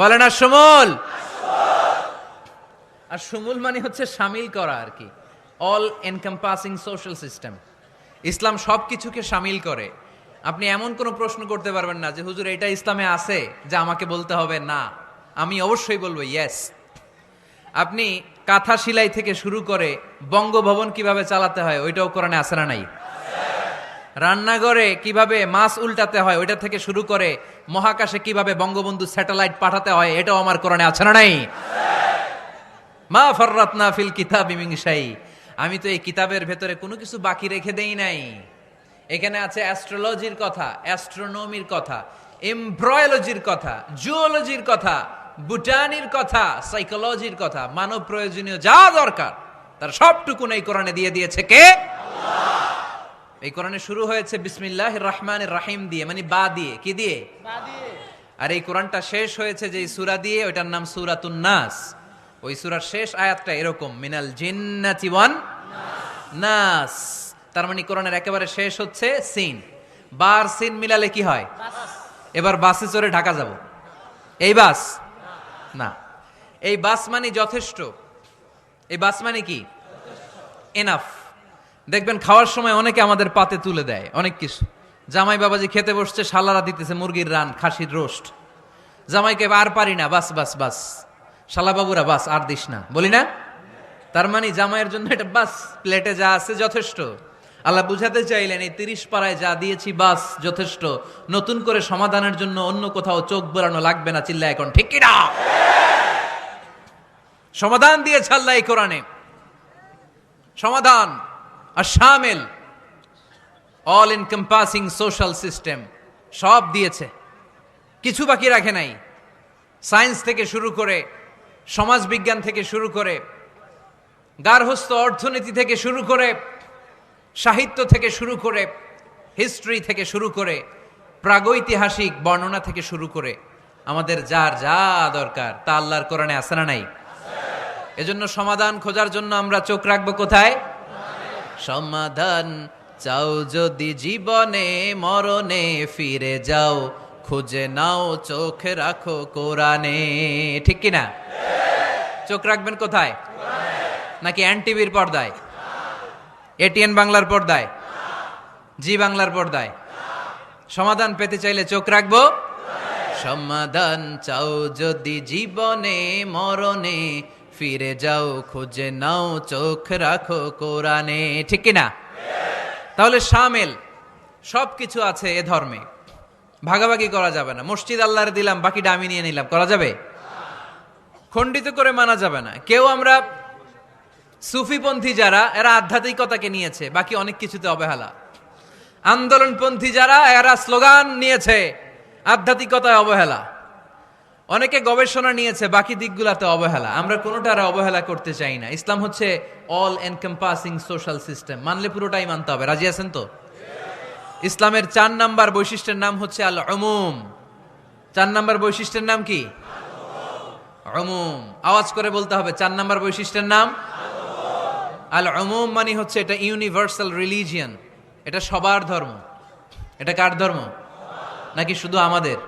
বলেন আশ-শুমুল। আশ-শুমুল মানে হচ্ছে শামিল করা আর কি, অল এনকম্পাসিং সোশ্যাল সিস্টেম। ইসলাম সবকিছুকে শামিল করে। আপনি এমন কোনো প্রশ্ন করতে পারবেন না যে হুজুর এটা ইসলামে আছে যা আমাকে বলতে হবে না, আমি অবশ্যই বলবো ইয়েস। আপনি কাঁথা সেলাই থেকে শুরু করে বঙ্গভবন কিভাবে চালাতে হয় ওইটাও কোরআনে আছে না নাই? রান্নাঘরে কিভাবে মাছ উল্টাতে হয় ওইটা থেকে শুরু করে মহাকাশে কিভাবে বঙ্গবন্ধু স্যাটেলাইট পাঠাতে হয় এটাও আমার কোরআনে আছে না নাই? মা ফাররাতনা ফিল কিতাবি মিন শাই। আমি তো এই কিতাবের ভেতরে কোনো কিছু বাকি রেখে দেই নাই। এখানে আছে অ্যাস্ট্রোলজির কথা, অ্যাস্ট্রোনমির কথা, এমব্রয়োলজির কথা, জুওলজির কথা, বুটানির কথা, সাইকোলজির কথা, মানব প্রয়োজনীয় যা দরকার তার সবটুকুন এই কোরআনে দিয়ে দিয়েছে কে? আল্লাহ। এই কোরআনে শুরু হয়েছে বিসমিল্লাহির রহমানির রহিম দিয়ে, মানে বা দিয়ে। কি দিয়ে? বা দিয়ে। আর এই কোরআনটা শেষ হয়েছে যে সূরা দিয়ে, ওইটার নাম সূরাতুন নাস। ওই সূরার শেষ আয়াতটা এরকম, মিনাল জিন্নাতি ওয়ান নাস। তার মানে কোরআনের একেবারে শেষ হচ্ছে সিন। বার সিন মিলালে কি হয়? এবার বাসে চড়ে ঢাকা যাব, এই বাস না, এই বাস মানে যথেষ্ট। এই বাস মানে কি? এনাফ। দেখবেন খাওয়ার সময় অনেকে আমাদের পাতে তুলে দেয় অনেক কিছু। জামাই বাবাজি খেতে বসছে, শালারা দিতেছে মুরগির রান, খাসির রোস্ট। জামাইকে আর পারি না, বাস বাস বাস, শালা বাবুরা বাস আর দিস না, বলি না? তার মানে জামাইয়ের জন্য এটা বাস, প্লেটে যা আছে যথেষ্ট। আল্লাহ বুঝাতে চাইলেন এই 30 পাড়ায় যা দিয়েছি বাস যথেষ্ট, নতুন করে সমাধানের জন্য অন্য কোথাও চোখ বোলানো লাগবে না। চিল্লা এখন ঠিক কিনা? সমাধান দিয়েছে আল্লাহ এই কোরআনে, সমাধান আর শামিল, অল এনকম্পাসিং সোশ্যাল সিস্টেম সব দিয়েছে, কিছু বাকি রাখে নাই। সায়েন্স থেকে শুরু করে, সমাজ বিজ্ঞান থেকে শুরু করে, গার্হস্থ্য অর্থনীতি থেকে শুরু করে, সাহিত্য থেকে শুরু করে, হিস্ট্রি থেকে শুরু করে, প্রাগৈতিহাসিক বর্ণনা থেকে শুরু করে, আমাদের যার যা দরকার তা আল্লাহর কোরআনে আছে না নাই? এজন্য সমাধান খোঁজার জন্য আমরা চোখ রাখবো কোথায়? সমাধান চাও যদি জীবনে মরণে ফিরে যাও, খুঁজে নাও চোখ রাখো কোরআনে। ঠিক কিনা? চোখ রাখবেন কোথায়? নাকি এনটিভির পর্দায়, এটিএন বাংলার পর্দায়, জি বাংলার পর্দায়? সমাধান পেতে চাইলে চোখ রাখবো। সমাধান চাও যদি জীবনে মরণে ফিরে যাও, খুঁজে নাও চোখ রাখো কোরআনে। ঠিক কিনা? তাহলে শামিল সবকিছু আছে এ ধর্মে, ভাগাভাগি করা যাবে না। মসজিদ আল্লাহরে দিলাম, বাকিটা আমি নিয়ে নিলাম, করা যাবে? খণ্ডিত করে মানা যাবে না। কেউ আমরা সুফিপন্থী যারা, এরা আধ্যাত্মিকতাকে নিয়েছে, বাকি অনেক কিছুতে অবহেলা। আন্দোলনপন্থী যারা, এরা স্লোগান নিয়েছে, আধ্যাত্মিকতায় অবহেলা। অনেকে গবেষণা নিয়েছে বাকি দিকগুলাতে অবহেলা, আমরা কোনোটার অবহেলা করতে চাই না। ইসলাম হচ্ছে অল এনকম্পাসিং সোশ্যাল সিস্টেম, মানলে পুরোটাই মানতে হবে। রাজি আছেন তো? ইসলামের 4 নাম্বার বৈশিষ্ট্যের নাম হচ্ছে আল উমুম। 4 নাম্বার বৈশিষ্ট্যের নাম কি? উমুম। আওয়াজ করে বলতে হবে, 4 নাম্বার বৈশিষ্ট্যের নাম আল উমুম। মানে হচ্ছে এটা ইউনিভার্সাল রিলিজিয়ন, এটা সবার ধর্ম। এটা কার ধর্ম? নাকি শুধু আমাদের?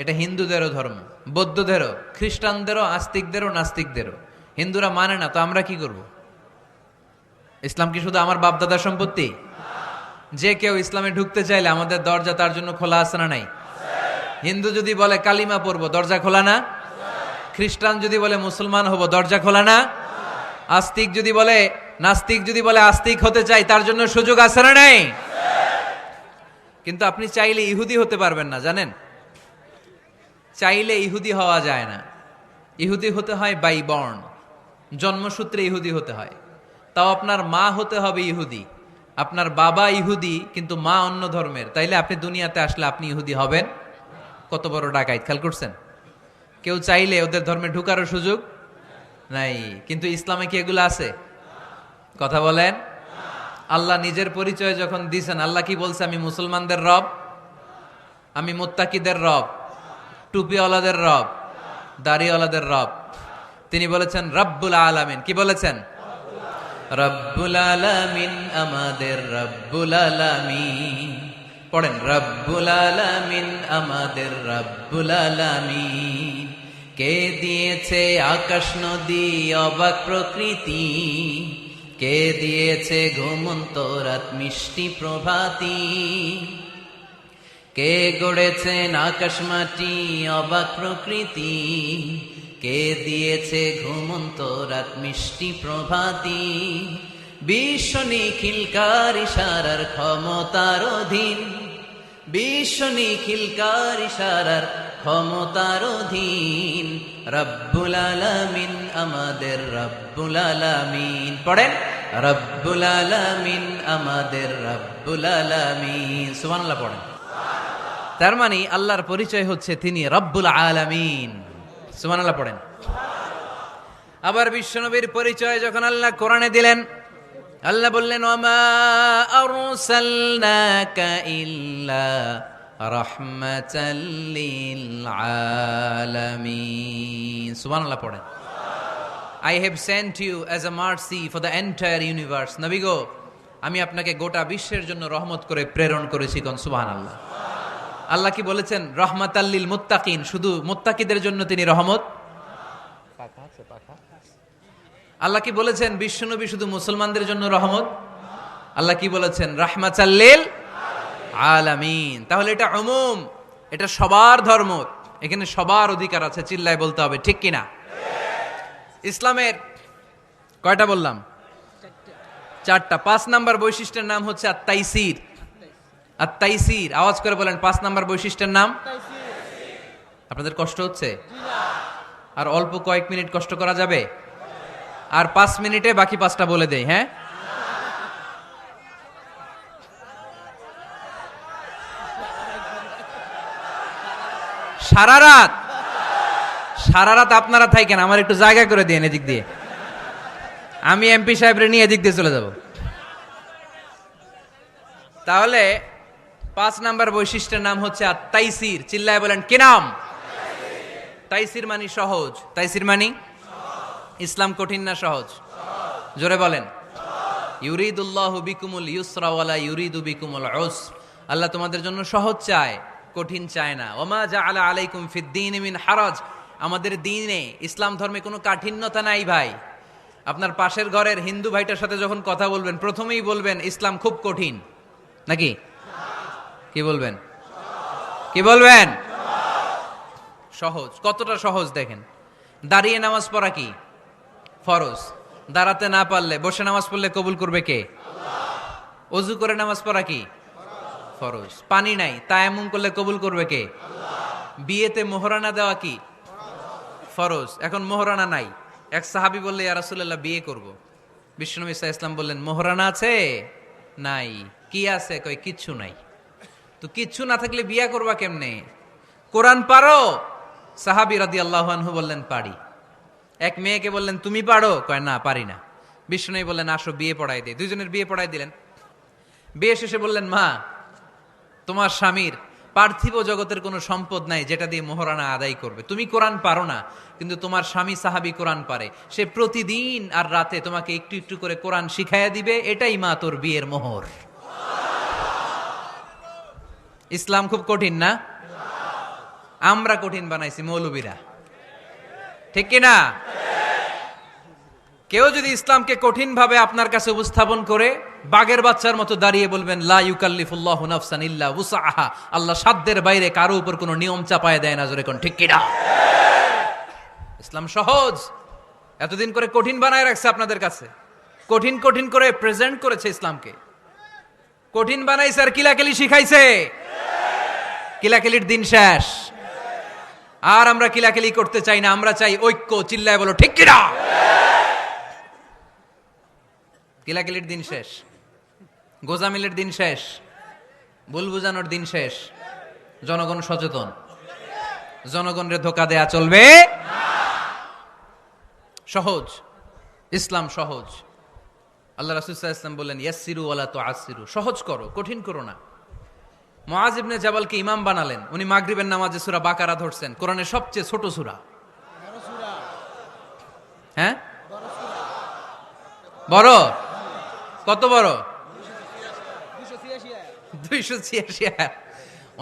এটা হিন্দুদেরও ধর্ম, বৌদ্ধদেরও, খ্রিস্টানদেরও, আস্তিকদেরও, নাস্তিকদেরও। হিন্দুরা মানে না তো আমরা কি করব? ইসলাম কি শুধু আমার বাপদাদার সম্পত্তি? যে কেউ ইসলামে ঢুকতে চাইলে আমাদের দরজা তার জন্য খোলা আছে না নাই? হিন্দু যদি বলে কালিমা পড়বো, দরজা খোলা না? খ্রিস্টান যদি বলে মুসলমান হব, দরজা খোলা না? আস্তিক যদি বলে, নাস্তিক যদি বলে আস্তিক হতে চাই, তার জন্য সুযোগ আছে না নাই? কিন্তু আপনি চাইলে ইহুদি হতে পারবেন না, জানেন? চাইলে ইহুদি হওয়া যায় না। ইহুদি হতে হয় বাই বর্ন, জন্মসূত্রে ইহুদি হতে হয়। তাও আপনার মা হতে হবে ইহুদি, আপনার বাবা ইহুদি কিন্তু মা অন্য ধর্মের, তাইলে আপনি দুনিয়াতে আসলে আপনি ইহুদি হবেন? কত বড় ডাকাইত, খেয়াল করছেন? কেউ চাইলে ওদের ধর্মে ঢুকারও সুযোগ নাই। কিন্তু ইসলামে কি এগুলো আছে? কথা বলেন। আল্লাহ নিজের পরিচয় যখন দিয়েছেন, আল্লাহ কি বলছে? আমি মুসলমানদের রব, আমি মুত্তাকিদের রব, টুপিওয়ালাদের রব, দাড়িওয়ালাদের রব। তিনি বলেছেন রব্বুল আলামিন। কি বলেছেন? রব্বুল আলামিন, আমাদের রব্বুল আলামিন। পড়েন, রব্বুল আলামিন, আমাদের রব্বুল আলামিন। কে দিয়েছে আকাশ নদী অবাক প্রকৃতি, কে দিয়েছে ঘুমন্ত রাত মিষ্টি প্রভাতী, কে গড়েছেন আকাশ মাটি অবাক প্রকৃতি, কে দিয়েছে ঘুমন্ত রাত মিষ্টি প্রভাতী। বিশ্ব নিখিলকার ইশারার ক্ষমতার অধীন, বিশ্ব নিখিলকার ইশারার ক্ষমতার অধীন। রব্বুল আলামিন, আমাদের রব্বুল আলামিন। পড়েন, রব্বুল আলামিন, আমাদের রব্বুল আলামিন। সুবহানাল্লাহ পড়েন। তার মানে আল্লাহর পরিচয় হচ্ছে তিনি রব্বুল আলামিন। সুবহানাল্লাহ পড়েন। আবার বিশ্বনবীর পরিচয় যখন আল্লাহ কোরআনে দিলেন, আল্লাহ বললেন ওয়ামা আরসালনাকা ইল্লা রাহমাতাল লিল আলামিন। সুবহানাল্লাহ পড়েন। I have sent you as a mercy for the entire universe. নবী গো, আমি আপনাকে গোটা বিশ্বের জন্য রহমত করে প্রেরণ করেছি। কোন সুবহানাল্লাহ। আল্লাহ কি বলেছেন? রহমাতাল লিল মুত্তাকিন, শুধু মুত্তাকিদের জন্য তিনি রহমত। আল্লাহ কি বলেছেন বিশ্বনবী শুধু মুসলমানদের জন্য রহমত? আল্লাহ কি বলেছেন? রাহমাতাল লিল আলামিন। তাহলে এটা উমুম, এটা সবার ধর্ম, এখানে সবার অধিকার আছে। চিল্লায় বলতে হবে, ঠিক কিনা? ইসলামের কয়টা বললাম? 4টা। 5 নাম্বার বৈশিষ্ট্যের নাম হচ্ছে আত-তাইসির। আত-তাইসির, আওয়াজ করে বলেন, 5 নাম্বার বৈশিষ্ট্যের নাম। আপনাদের কষ্ট হচ্ছে? আর অল্প কয়েক মিনিট কষ্ট করা যাবে? আর 5 মিনিটে বাকি 5টা বলে দেই। হ্যাঁ, সারা রাত, সারা রাত আপনারা থাকেন, আমার একটু জায়গা করে দিন এদিক দিয়ে। আমি এমপি সাহেবরে নিয়ে এদিক দিয়ে চলে যাব। তাহলে 5 নাম্বার বৈশিষ্ট্যের নাম হচ্ছে আত-তাইসির। চিল্লায় বলেন, কি নাম? তাইসির মানে সহজ। তাইসির মানে ইসলাম কঠিন না সহজ? জোরে বলেন। ইউরিদুল্লাহু বিকুমুল ইউসরা ওয়ালা ইউরিদু বিকুমুল উসর। আল্লাহ তোমাদের জন্য সহজ চায়, কঠিন চায় না। ওমা জাআলা আলাইকুম ফিদ-দীনি মিন হারাজ। আমাদের দ্বীনে, ইসলাম ধর্মে কোনো কাঠিন্যতা নাই ভাই। আপনার পাশের ঘরের হিন্দু ভাইটার সাথে যখন কথা বলবেন, প্রথমেই বলবেন ইসলাম খুব কঠিন, নাকি? কি বলবেন? কি বলবেন? সহজ। কতটা সহজ দেখেন। দাঁড়িয়ে নামাজ পড়া কি ফরজ? দাঁড়াতে না পারলে বসে নামাজ পড়লে কবুল করবে কে? আল্লাহ। ওযু করে নামাজ পড়া কি ফরজ? পানি নাই, তায়াম্মুম করলে কবুল করবে কে? আল্লাহ। বিয়েতে মোহরানা দেওয়া কি ফরজ? এখন মোহরানা নাই। এক সাহাবী বললে, ইয়া রাসূলুল্লাহ, বিয়ে করব। বিশ্বনবী সাল্লাল্লাহু আলাইহি ওয়াসাল্লাম বললেন, মোহরানা আছে? নাই। কি আছে? কই কিচ্ছু নাই। তো কিচ্ছু না থাকলে বিয়ে করবা কেমনে? কোরআন পারো? সাহাবী রাদিয়াল্লাহু আনহু বললেন পারি। এক মেয়েকে বললেন তুমি পারো, কয় না পারি না। বিষ্ণু বললেন আসো বিয়ে পড়াই দে। দুইজনের বিয়ে পড়াই দিলেন। বিয়ে শেষে বললেন মা, তোমার স্বামীর পার্থিব জগতের কোনো সম্পদ নাই যেটা দিয়ে মোহরানা আদায় করবে। তুমি কোরআন পারো না, কিন্তু তোমার স্বামী সাহাবী কোরআন পারে। সে প্রতিদিন আর রাতে তোমাকে একটু একটু করে কোরআন শিখাইয়া দিবে, এটাই মা তোর বিয়ের মোহর। ইসলাম খুব কঠিন না? আমরা কঠিন বানাইছি মৌলবীরা, ঠিক কিনা? কেউ যদি ইসলামকে কঠিন ভাবে আপনার কাছে উপস্থাপন করে, বাঘের বাচ্চার মতো দাঁড়িয়ে বলবেন লা ইউকাল্লিফুল্লাহু নাফসান ইল্লা উসআহা, আল্লাহ সাধ্যের বাইরে কারো উপর কোনো নিয়ম চাপায় দেয় না, জোরে কোন ঠিক কিনা? ইসলাম সহজ। এতদিন করে কঠিন বানায় রাখছে আপনাদের কাছে, কঠিন কঠিন করে প্রেজেন্ট করেছে ইসলামকে, কঠিন বানাইছে আর কিলাকিলি শিখাইছে। কিলাকিলির দিন শেষ, আর আমরা কিলাকিলি করতে চাই না, আমরা চাই ঐক্য। চিল্লায় বলো ঠিক কিনা? কিলাকিলির দিন শেষ, গোজামিলের দিন শেষ, ভুল বুঝানোর দিন শেষ। জনগণ সচেতন, জনগণরে ধোকা দেয়া চলবে সহজ। ইসলাম সহজ। আল্লাহ রাসূল সাল্লাল্লাহু আলাইহি ওয়াসাল্লাম বললেন ইয়াসসিরু ওয়ালা তুআসসিরু, সহজ করো, কঠিন করো না। মুআজ ইবনে জাবালকে ইমাম বানালেন। উনি মাগরিবের নামাজে সূরা বাকারা ধরছেন, কোরআনের সবচেয়ে ছোট সূরা। হ্যাঁ বড়? কত বড়? 286 আয়াত,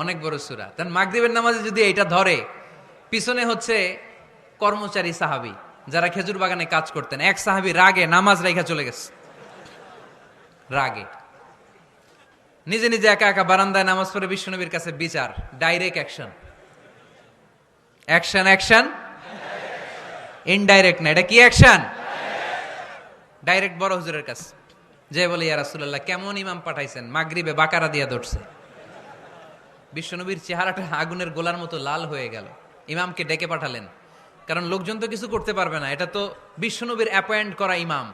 অনেক বড় সূরা। তার মাগরিবের নামাজে যদি এটা ধরে, পিছনে হচ্ছে কর্মচারী সাহাবী যারা খেজুর বাগানে কাজ করতেন। এক সাহাবী রাগে নামাজ রাইখা চলে গেছে, রাগে নিজে নিজে একা একা বারান্দায় নামাজ পড়ে বিশ্বনবীর কাছে বিচার। Direct action, action action, indirect না। এটা কি অ্যাকশন? ডাইরেক্ট বড় হুজুরের কাছে যে বলে ইয়া রাসূলুল্লাহ কেমন ইমাম পাঠাইছেন, মাগরিবে বাকারা দিয়া ধরছে। বিশ্বনবীর চেহারাটা আগুনের গোলার মতো লাল হয়ে গেল। ইমামকে ডেকে পাঠালেন, কারণ লোকজন তো কিছু করতে পারবে না, এটা তো বিশ্বনবীর অ্যাপয়েন্ট করা ইমাম।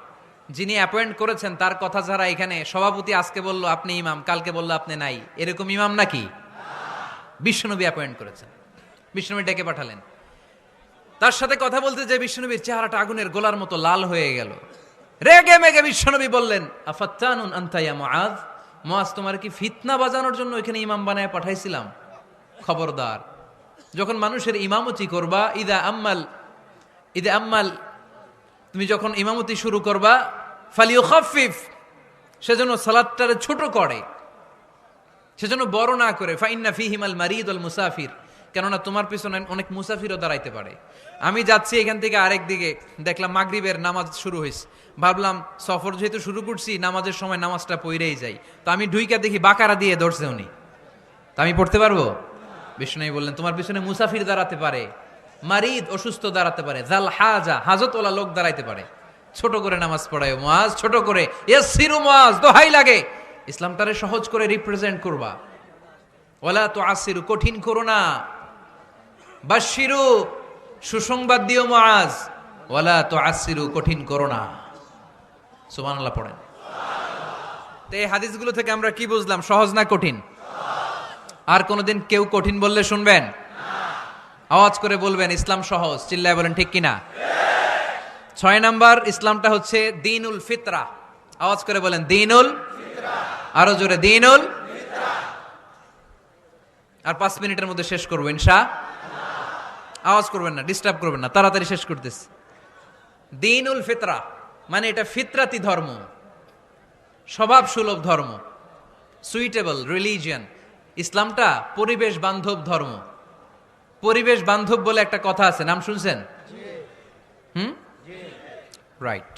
যিনি অ্যাপয়েন্ট করেছেন তার কথা ছাড়া এখানে সভাপতি আজকে বললো আপনি ইমাম, কালকে বললো আপনি নাই, এরকম ইমাম নাকি? বিশ্বনবী অ্যাপয়েন্ট করেছেন। বিশ্বনবী ডেকে পাঠালেন, তার সাথে কথা বলতে যে বিশ্বনবীর চেহারাটা আগুনের গোলার মতো লাল হয়ে গেল। রেগে মেগে বিশ্বনবী বললেন আফাত্তানুন আনতা ইয়া মুআজ, মুআজ তোমার কি ফিতনা বাজানোর জন্য এখানে ইমাম বানায় পাঠাইছিলাম? খবরদার, যখন মানুষের ইমামতি করবা, ইদা আম্মাল তুমি যখন ইমামতি শুরু করবা, ফালিউখাফফিফ, সেজন্য সালাতটারে ছোট করে, সেজন্য বড় না করে। ফাইন্না ফীহিমাল মারিদ ওয়াল মুসাফির, কেননা তোমার পিছনে অনেক মুসাফিরও দাঁড়াইতে পারে। আমি যাচ্ছি এখান থেকে আরেক দিকে, দেখলাম মাগরিবের নামাজ শুরু হয়েছে, ভাবলাম সফর যেহেতু শুরু করছি নামাজের সময় নামাজটা পড়েই যাই, তো আমি ঢুইকা দেখি বাকারা দিয়ে ধরছে উনি, তা আমি পড়তে পারবো? বিষ্ণু বললেন তোমার পিছনে মুসাফির দাঁড়াতে পারে, মারিদ অসুস্থ দাঁড়াতে পারে, জাল হাজা হাজতওয়ালা লোক দাঁড়াইতে পারে। ছোট করে নামাজ পড়ায় মুআজ, ছোট করে। ইয়াসসিরু মুআজ, দোহাই লাগে ইসলামটারে সহজ করে রিপ্রেজেন্ট করবা। ওয়ালা তুআসসিরু, কঠিন করো না। বাশশিরু, সুসংবাদ দিও মুআজ। ওয়ালা তুআসসিরু, কঠিন করো না। সুবহানাল্লাহ পড়েন। তো এই হাদিসগুলো থেকে আমরা কি বুঝলাম? সহজ না কঠিন? আর কোনদিন কেউ কঠিন বললে শুনবেন? আওয়াজ করে বলবেন ইসলাম সহজ। চিল্লায় বলেন ঠিক কিনা? 6 নাম্বার, ইসলামটা হচ্ছে দ্বীনুল ফিতরা। আওয়াজ করে বলেন দ্বীনুল ফিতরা। আরো জোরে দ্বীনুল ফিতরা। আর 5 মিনিটের মধ্যে শেষ করবো ইনশাআল্লাহ। আওয়াজ করবেন না, ডিস্টার্ব করবেন না, তাড়াতাড়ি শেষ করতেছি। দ্বীনুল ফিতরা মানে এটা ফিতরাতি ধর্ম, স্বভাব সুলভ ধর্ম, সুইটেবল রিলিজিয়ন। ইসলামটা পরিবেশ বান্ধব ধর্ম। পরিবেশ বান্ধব বলে একটা কথা আছে, নাম শুনছেন? রাইট,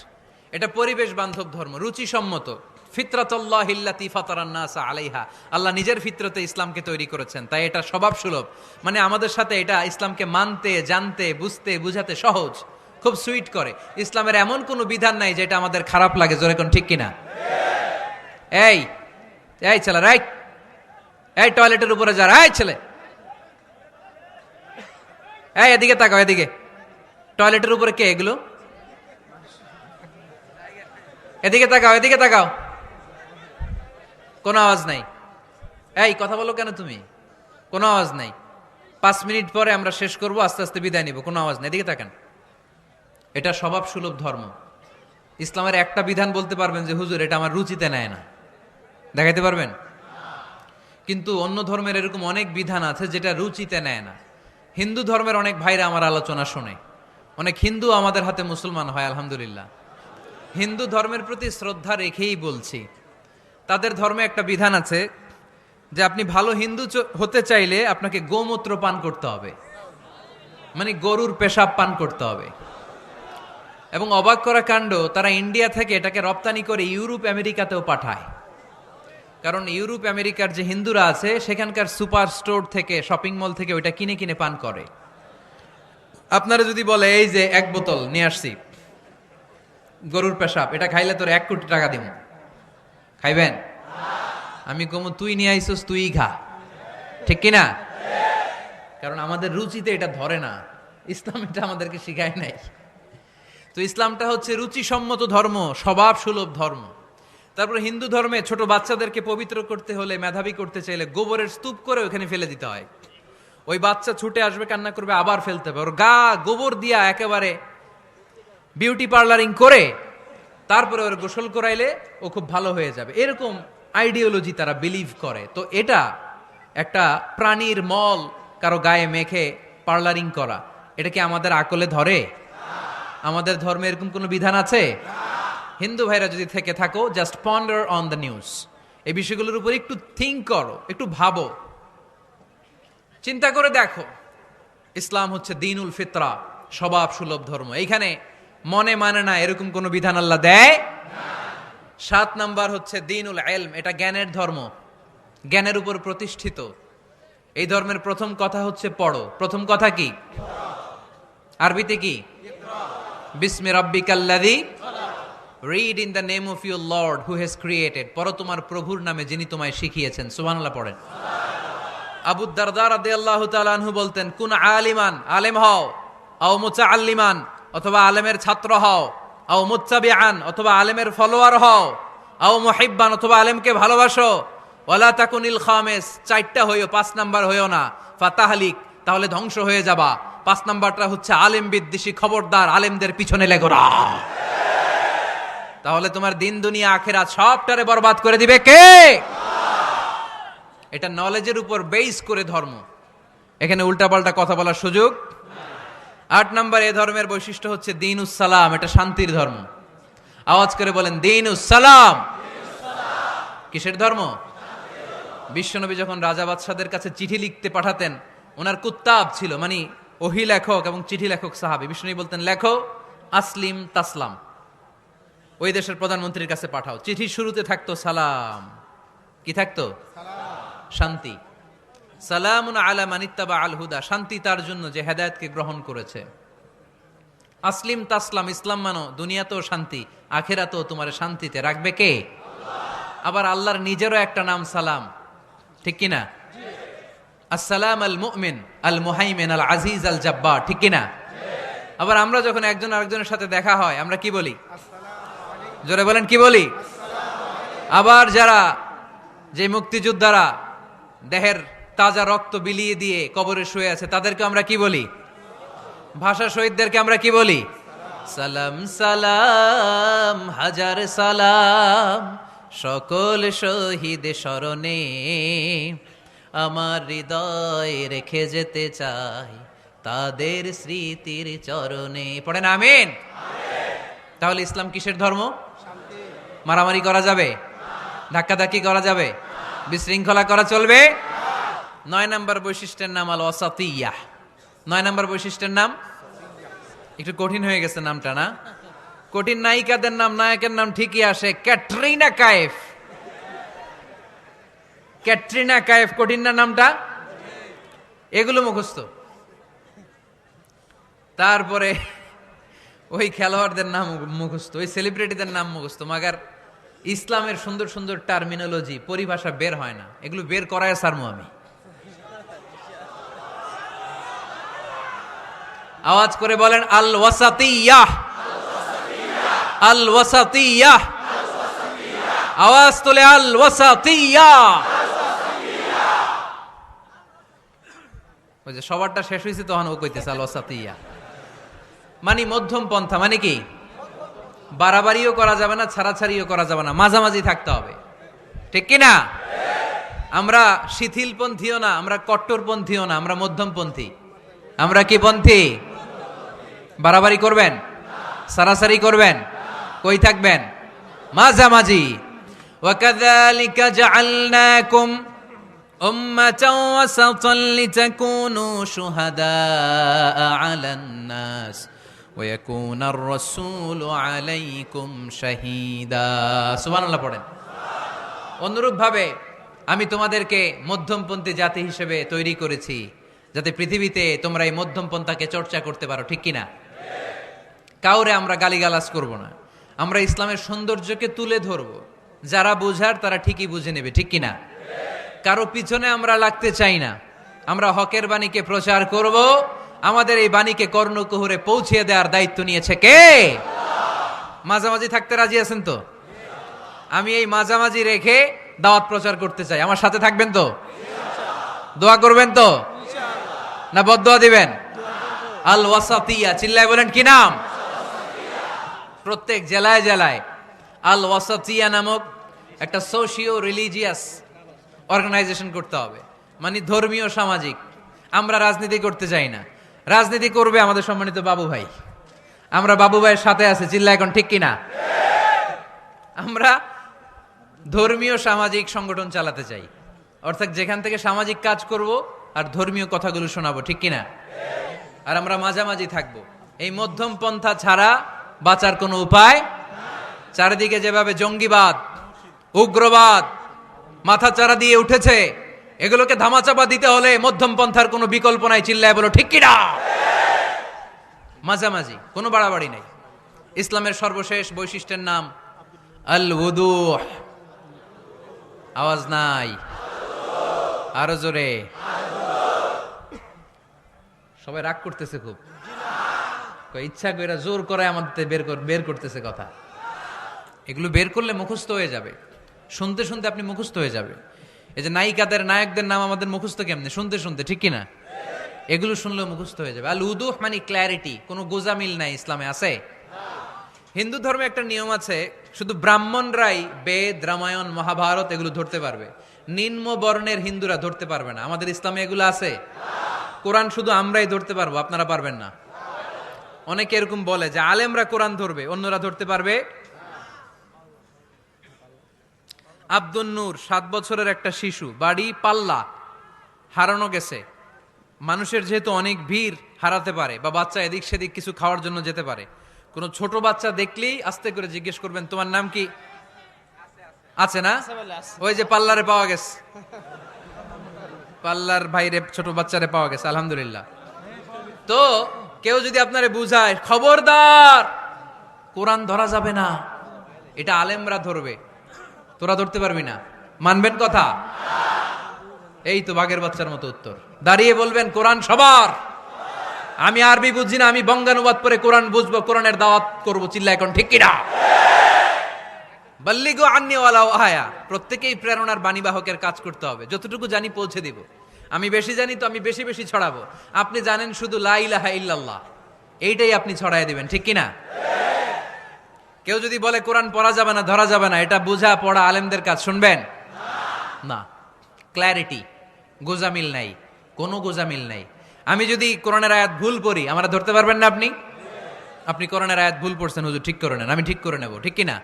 এটা পরিবেশ বান্ধব ধর্ম, রুচিসম্মত। ফিতরাতুল্লাহিল্লাতী ফাতারান নাসা আলাইহা, আল্লাহ নিজের ফিতরতে ইসলামকে তৈরি করেছেন, তাই এটা স্বভাব সুলভ। মানে আমাদের সাথে এটা ইসলামকে মানতে, জানতে, বুঝতে, বুঝাতে সহজ, খুব সুইট করে। ইসলামের এমন কোনো বিধান নাই যেটা আমাদের খারাপ লাগে, জোরে কোন ঠিক কিনা? এই এই ছেলে, রাইট, এই টয়লেটের উপরে যা, এই ছেলে, এই এদিকে তাকাও, এদিকে। টয়লেটের উপরে কে এগুলো? এদিকে তাকাও, এদিকে তাকাও। কোনো আওয়াজ নাই। এই কথা বলো কেন তুমি? কোনো আওয়াজ নাই। 5 মিনিট পরে আমরা শেষ করব, আস্তে আস্তে বিদায় নিব, কোনো আওয়াজ নেই, এদিকে তাকান। এটা স্বভাব সুলভ ধর্ম। ইসলামের একটা বিধান বলতে পারবেন যে হুজুর এটা আমার রুচিতে নেয় না, দেখাইতে পারবেন? কিন্তু অন্য ধর্মের এরকম অনেক বিধান আছে যেটা রুচিতে নেয় না। হিন্দু ধর্মের অনেক ভাইরা আমার আলোচনা শোনে, অনেক হিন্দু আমাদের হাতে মুসলমান হয় আলহামদুলিল্লাহ। হিন্দু ধর্মের প্রতি শ্রদ্ধা রেখেই বলছি, তাদের ধর্মে একটা বিধান আছে যে আপনি ভালো হিন্দু হতে চাইলে আপনাকে গোমূত্র পান করতে হবে, মানে গরুর পেশাব পান করতে হবে। এবং অবাক করা কাণ্ড, তারা ইন্ডিয়া থেকে এটাকে রপ্তানি করে ইউরোপ আমেরিকাতেও পাঠায়। কারণ ইউরোপ আমেরিকার যে হিন্দুরা আছে সেখানকার সুপার স্টোর থেকে, শপিং মল থেকে ওইটা কিনে কিনে পান করে। আপনারা যদি বলে এই যে 1 বোতল নিয়ে আসছি গরুর পেশাব, এটা খাইলে তোর 1 কোটি টাকা দিব, খাইবেন? আমি কমু তুই নিয়ে আইসস, তুই খা, ঠিক কিনা? কারণ আমাদের রুচিতে এটা ধরে না, ইসলাম এটা আমাদেরকে শিখায় নাই। তো ইসলামটা হচ্ছে রুচিসম্মত ধর্ম, স্বভাব সুলভ ধর্ম। তারপর হিন্দু ধর্মে ছোট বাচ্চাদেরকে পবিত্র করতে হলে, মেধাবী করতে চাইলে গোবরের স্তূপ করে ওখানে ফেলে দিতে হয়। ওই বাচ্চা ছুটে আসবে, কান্না করবে, আবার ফেলতে হবে। ওর গা গোবর দিয়া একেবারে বিউটি পার্লারিং করে তারপরে ওর গোসল করাইলে ও খুব ভালো হয়ে যাবে, এরকম আইডিওলজি তারা বিলিভ করে। তো এটা একটা প্রাণীর মল কারো গায়ে মেখে পার্লারিং করা, এটা কি আমাদের আকলে ধরে? আমাদের ধর্মে এরকম কোনো বিধান আছে? হিন্দু ভাইরা যদি থেকে থাকো, just ponder on the news, এই বিষয়গুলোর উপর একটু থিঙ্ক করো, একটু ভাবো, চিন্তা করে দেখো। ইসলাম হচ্ছে দ্বীনুল ফিতরা, স্বভাব সুলভ ধর্ম। এইখানে মনে মানে না এরকম কোনো বিধান আল্লাহ দেয়। 7 নাম্বার হচ্ছে দ্বীনুল ইলম, এটা জ্ঞানের ধর্ম, জ্ঞানের উপর প্রতিষ্ঠিত। এই ধর্মের প্রথম কথা হচ্ছে পড়ো। প্রথম কথা কি? আরবিতে কি? বিসমি রাব্বিকাল্লাযী, read in the name of your lord who has created, পড়ো তোমার প্রভুর নামে যিনি তোমায় শিখিয়েছেন। সুবহানাল্লাহ পড়েন। আবু দারদা রাদিয়াল্লাহু তাআলা আনহু বলতেন, কুন আলিমান, আলেম হও, আও মুতাআল্লিমান, অথবা আলেমের ছাত্র হও, আও মুত্তাবিআন, অথবা আলেমের ফলোয়ার হও, আও মুহিব্বান, অথবা আলেমকে ভালোবাসো, ওয়ালা তাকুনিল খামিস, 4টা হইও, 5 নাম্বার হইও না, ফাতাহলিক, তাহলে ধ্বংস হয়ে যাবা। 5 নাম্বারটা হচ্ছে আলেম বিদ্বেষী, খবরদার আলেমদের পিছনে লেগো না, তাহলে তোমার দিন দুনিয়া আখিরাত সবটারে বরবাদ করে দিবে কে? এটা নলেজের উপর বেস করে ধর্ম, এখানে উল্টাপাল্টা কথা বলার সুযোগ। 8 নাম্বার এই ধর্মের বৈশিষ্ট্য হচ্ছে দ্বীনুস সালাম, এটা শান্তির ধর্ম। আওয়াজ করে বলেন দ্বীনুস সালাম। কিসের ধর্ম? বিশ্বনবী যখন রাজা বাদশাদের কাছে চিঠি লিখতে পাঠাতেন, ওনার কুত্তাব ছিল, মানে ওহী লেখক এবং চিঠি লেখক সাহাবী। বিশ্বনবী বলতেন লেখো আসলিম তাসলাম, ওই দেশের প্রধানমন্ত্রীর কাছে পাঠাও। চিঠির শুরুতে থাকতো সালাম, কি থাকতো? শান্তি। সালামুন আলা মানিত্তাবা আল হুদা, শান্তি তার জন্য যে হেদায়েতকে গ্রহণ করেছে। আসলিম তাসলাম, ইসলাম মানো, দুনিয়াতেও শান্তি, আখিরাতেও তোমার শান্তিতে রাখবে কে? আবার আল্লাহর নিজেরও একটা নাম সালাম, ঠিক কিনা? আসসালাম আল মুমিন আল মুহাইমিন আল আজিজ আল জাব্বার, ঠিক কিনা? আবার আমরা যখন একজন আরেকজনের সাথে দেখা হয় আমরা কি বলি? জোরে বলেন, কি বলি? আবার যারা, যে মুক্তিযোদ্ধারা দেহের তাজা রক্ত বিলিয়ে দিয়ে কবরে শুয়ে আছে, তাদেরকে আমরা কি বলি? ভাষা শহীদদেরকে আমরা কি বলি? সালাম সালাম হাজার সালাম, সকল শহীদ স্মরণে আমার হৃদয় রেখে যেতে চাই তাদের স্মৃতির চরণে। পড়েন আমিন। তাহলে ইসলাম কিসের ধর্ম? মারামারি করা যাবে? ধাক্কাধাক্কি করা যাবে? বিশৃঙ্খলা করা চলবে? 9 নাম্বার বৈশিষ্ট্যের নাম আল ওয়াসাতিয়া। 9 নাম্বার বৈশিষ্ট্যের নাম, একটু কঠিন হয়ে গেছে নামটা না? কঠিন নায়িকাদের নাম, নায়কের নাম ঠিকই আসে, ক্যাটরিনা কাইফ। ক্যাটরিনা কাইফ কঠিন না নামটা? এগুলো মুখস্থ। তারপরে ওই খেলোয়াড়দের নাম মুখস্থ, ওই সেলিব্রিটিদের নাম মুখস্থ, মাগার ইসলামের সুন্দর সুন্দর টার্মিনোলজি, পরিভাষা বের হয় না। এগুলো বের করায় সারমু আমি। আওয়াজ করে বলেন আল ওয়াসাতিয়াহ, আল ওয়াসাতিয়াহ। আওয়াজ তোলে আল ওয়াসাতিয়াহ। ওই যে সবারটা শেষ হয়েছে তখন ও কইতেছে আল ওয়াসাতিয়া, মানে মধ্যম পন্থা। মানে কি? বাড়াবাড়িও করা যাবে না, ছাড়াছাড়িও করা যাবে না, মাঝামাঝি থাকতে হবে, ঠিক কি না? আমরা শিথিলপন্থীও না, আমরা কট্টরপন্থীও না, আমরা মধ্যমপন্থী। আমরা কি পন্থী? বাড়াবাড়ি করবেন, সারাসারি করবেন, কই থাকবেন? মাঝামাঝি। وَكَذَلِكَ جَعَلْنَاكُمْ أُمَّةً وَسَطًا لِتَكُونُوا شُهَدَاءَ عَلَى النَّاسِ وَيَكُونَ الرَّسُولُ عَلَيْكُمْ شَهِيدًا। সুবহানাল্লাহ পড়েন। অনুরূপ ভাবে আমি তোমাদেরকে মধ্যমপন্থী জাতি হিসেবে তৈরি করেছি, যাতে পৃথিবীতে তোমরা এই মধ্যমপন্থাকে চর্চা করতে পারো, ঠিক কিনা? কাউরে আমরা গালিগালাজ করব না, আমরা ইসলামের সৌন্দর্যকে তুলে ধরব, যারা বোঝার তারা ঠিকই বুঝে নেবে, ঠিক কিনা? কারো পিছনে আমরা লাগতে চাই না, আমরা হকের বাণীকে প্রচার করব। আমাদের এই বাণীকে কর্ণকুহরে পৌঁছে দেওয়ার দায়িত্ব নিয়েছে কে? মাঝামাঝি থাকতে রাজি আছেন তো? আমি এই মাঝামাঝি রেখে দাওয়াত প্রচার করতে চাই, আমার সাথে থাকবেন তো? দোয়া করবেন তো? না বদদোয়া দিবেন? আল ওয়াসাতিয়া, চিল্লায় বলেন কি নাম? প্রত্যেক জেলায় জেলায় আল ওয়াসাতিয়া নামক একটা সোশিও রিলিজিয়াস অর্গানাইজেশন করতে হবে, মানে ধর্মীয় সামাজিক। আমরা রাজনীতি করতে চাই না, রাজনীতি করবে আমাদের সম্মানিত বাবু ভাই। আমরা বাবু ভাইয়ের সাথে আছি, চিল্লা এখন ঠিক কিনা? আমরা ধর্মীয় সামাজিক সংগঠন চালাতে চাই, অর্থাৎ যেখান থেকে সামাজিক কাজ করব আর ধর্মীয় কথাগুলো শোনাবো, ঠিক কিনা? আর আমরা মাঝামাঝি থাকবো। এই মধ্যম পন্থা ছাড়া বাঁচার কোনো উপায়। চারিদিকে যেভাবে জঙ্গিবাদ, উগ্রবাদ মাথাচাড়া দিয়ে উঠেছে, এগুলোকে ধামাচাপা দিতে হলে মধ্যম পন্থার কোনো বিকল্প নাই, চিল্লায় বলো ঠিক কিনা? মাঝামাঝি, কোনো বাড়াবাড়ি নাই। ইসলামের সর্বশেষ বৈশিষ্ট্যের নাম আল উদুহ। আওয়াজ নাই, আরো জোরে। সবাই রাগ করতেছে খুব, ইচ্ছা করে জোর করে আমাদের বের করতেছে কথা। এগুলো বের করলে মুখস্থ হয়ে যাবে, শুনতে শুনতে আপনি মুখস্থ হয়ে যাবে। এই যে নায়িকাদের নায়কদের নাম আমাদের মুখস্থ কেমনে? শুনতে শুনতে, ঠিক কিনা? এগুলো শুনলেও মুখস্থ হয়ে যাবে। আল উদুহ মানে ক্ল্যারিটি, কোনো গোজামিল নাই ইসলামে আছে। হিন্দু ধর্মে একটা নিয়ম আছে, শুধু ব্রাহ্মণরাই বেদ, রামায়ণ, মহাভারত এগুলো ধরতে পারবে, নিম্ন বর্ণের হিন্দুরা ধরতে পারবে না। আমাদের ইসলামে এগুলো আছে। কোরআন শুধু আমরাই ধরতে পারবো, আপনারা পারবেন না। অনেকে এরকম বলে যে আলেমরা কোরআন ধরবে, অন্যরা ধরতে পারবে। আব্দুল নূর 7 বছরের একটা শিশু, বাড়ি পাল্লা, হারানো গেছে। মানুষের যেহেতু অনেক ভিড় হারাতে পারে, বা বাচ্চা এদিক সেদিক কিছু খাওয়ার জন্য যেতে পারে, কোনো ছোট বাচ্চা দেখলেই আস্তে করে জিজ্ঞেস করবেন তোমার নাম কি? আছে না? ওই যে পাল্লারে পাওয়া গেছে, পাল্লার ভাইরে ছোট বাচ্চারে পাওয়া গেছে, আলহামদুলিল্লাহ। তো কেউ যদি আপনারে বুঝায় খবরদার কোরআন ধরা যাবে না, এটা আলেমরা ধরবে, তোরা ধরতে পারবি না, মানবেন কথা? এই তো বাঘের বাচ্চার মতো উত্তর। দাঁড়িয়ে বলবেন কোরআন সবার। আমি আরবি বুঝি না, আমি বঙ্গানুবাদ পরে কোরআন বুঝবো, কোরআনের দাওয়াত করবো, চিল্লা এখন ঠিক কিনা? বাল্লিগু আন্নি ওয়ালাউ আয়া। প্রত্যেকেই প্রেরণার বাণীবাহকের কাজ করতে হবে। যতটুকু জানি পৌঁছে দিব। আমি বেশি জানি তো আমি বেশি বেশি ছড়াবো। আপনি জানেন শুধু লা ইলাহা ইল্লাল্লাহ, এইটাই আপনি ছড়ায় দিবেন, ঠিক কিনা? কেউ যদি বলে কোরআন পড়া যাবে না, ধরা যাবে না, এটা বোঝা পড়া আলেমদের কাজ, শুনবেন না। ক্ল্যারিটি, গোজামিল নাই, কোনো গোজামিল নাই। আমি যদি কোরআনের আয়াত ভুল পড়ি, আমরা ধরতে পারবেন না। আপনি কোরআনের আয়াত ভুল পড়ছেন, হুজুর ঠিক করে নেন, আমি ঠিক করে নেব, ঠিক কিনা?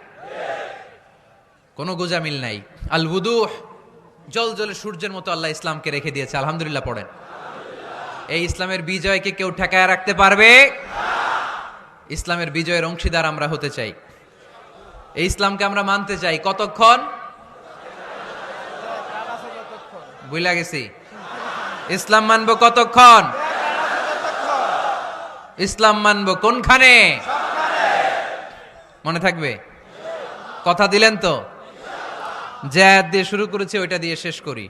কোনো গোজামিল নাই। আল উদুহ, জল জলে সূর্যের মতো আল্লাহ ইসলামকে রেখে দিয়েছে, আলহামদুলিল্লাহ পড়েন। এই ইসলামের বিজয়কে কেউ ঠেকায় রাখতে পারবে? ইসলামের বিজয়ের অংশীদার আমরা হতে চাই, এই ইসলামকে আমরা মানতে চাই। কতক্ষণ? বুঝলা গেছি। ইসলাম মানবো কতক্ষণ? ইসলাম মানবো কোনখানে? মনে থাকবে? কথা দিলেন তো? যে আয়াত দিয়ে শুরু করেছে ওইটা দিয়ে শেষ করি।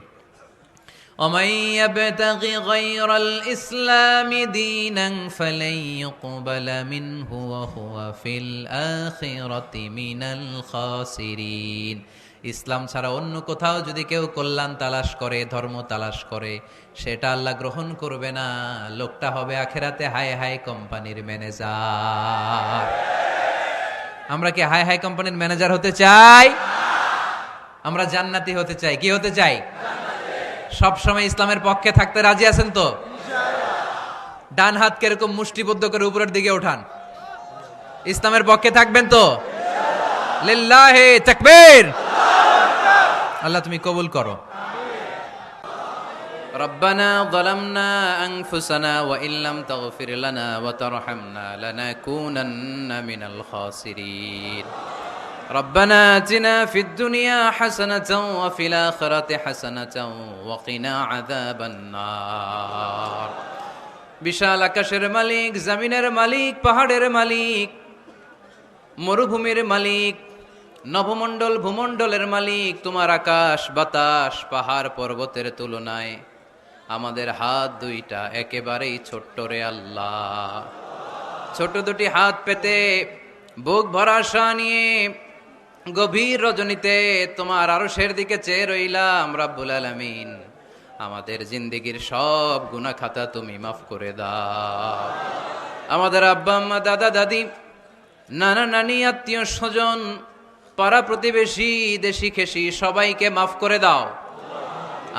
وَمَن يَبْتَغِ غَيْرَ الْإِسْلَامِ دِينًا فَلَن يُقْبَلَ مِنْهُ وَهُوَ فِي الْآخِرَةِ مِنَ الْخَاسِرِينَ। ইসলাম ছাড়া অন্য কোথাও যদি কেউ কল্যাণ তালাশ করে, ধর্ম তালাশ করে, সেটা আল্লাহ গ্রহণ করবে না। লোকটা হবে আখেরাতে হাই হাই কোম্পানির ম্যানেজার। আমরা কি হাই হাই কোম্পানির ম্যানেজার হতে চাই? আমরা জান্নাতি হতে চাই। কি হতে চাই? সব সময় ইসলামের পক্ষে থাকতে রাজি আছেন তো? ডান হাত কিরকম মুষ্টিবদ্ধ করে উপরের দিকে ওঠান। ইসলামের পক্ষে থাকবেন তো? লিল্লাহি তাকবীর। আল্লাহ তুমি কবুল করো। রব্বানা যালামনা আনফুসানা ওয়া ইল্লাম তাগফির লানা ওয়া তারহামনা লানাকুনান্না মিনাল খাসিরিন। রব্বানা আতিনা ফিদ দুনিয়া হাসানাতাও ওয়া ফিল আখিরাতি হাসানাতাও ওয়া কিনা আযাবান নার। বিশাল আকাশের মালিক, জমিনের মালিক, পাহাড়ের মালিক, মরুভূমির মালিক, নভমণ্ডল ভূমণ্ডলের মালিক, তোমার আকাশ বাতাস পাহাড় পর্বতের তুলনায় আমাদের হাত দুইটা একেবারেই ছোট্ট রে আল্লাহ। ছোট দুটি হাত পেতে বুক ভরা আশা নিয়ে গভীর রজনীতে তোমার আরশের দিকে চেয়ে রইলাম। রাব্বুল আলামিন, আমাদের জিন্দেগির সব গুনাহ খাতা তুমি মাফ করে দাও। আমাদের আব্বা আম্মা, দাদা দাদি, নানা নানি, আত্মীয় স্বজন, পাড়া প্রতিবেশী, দেশি খেসি সবাইকে মাফ করে দাও।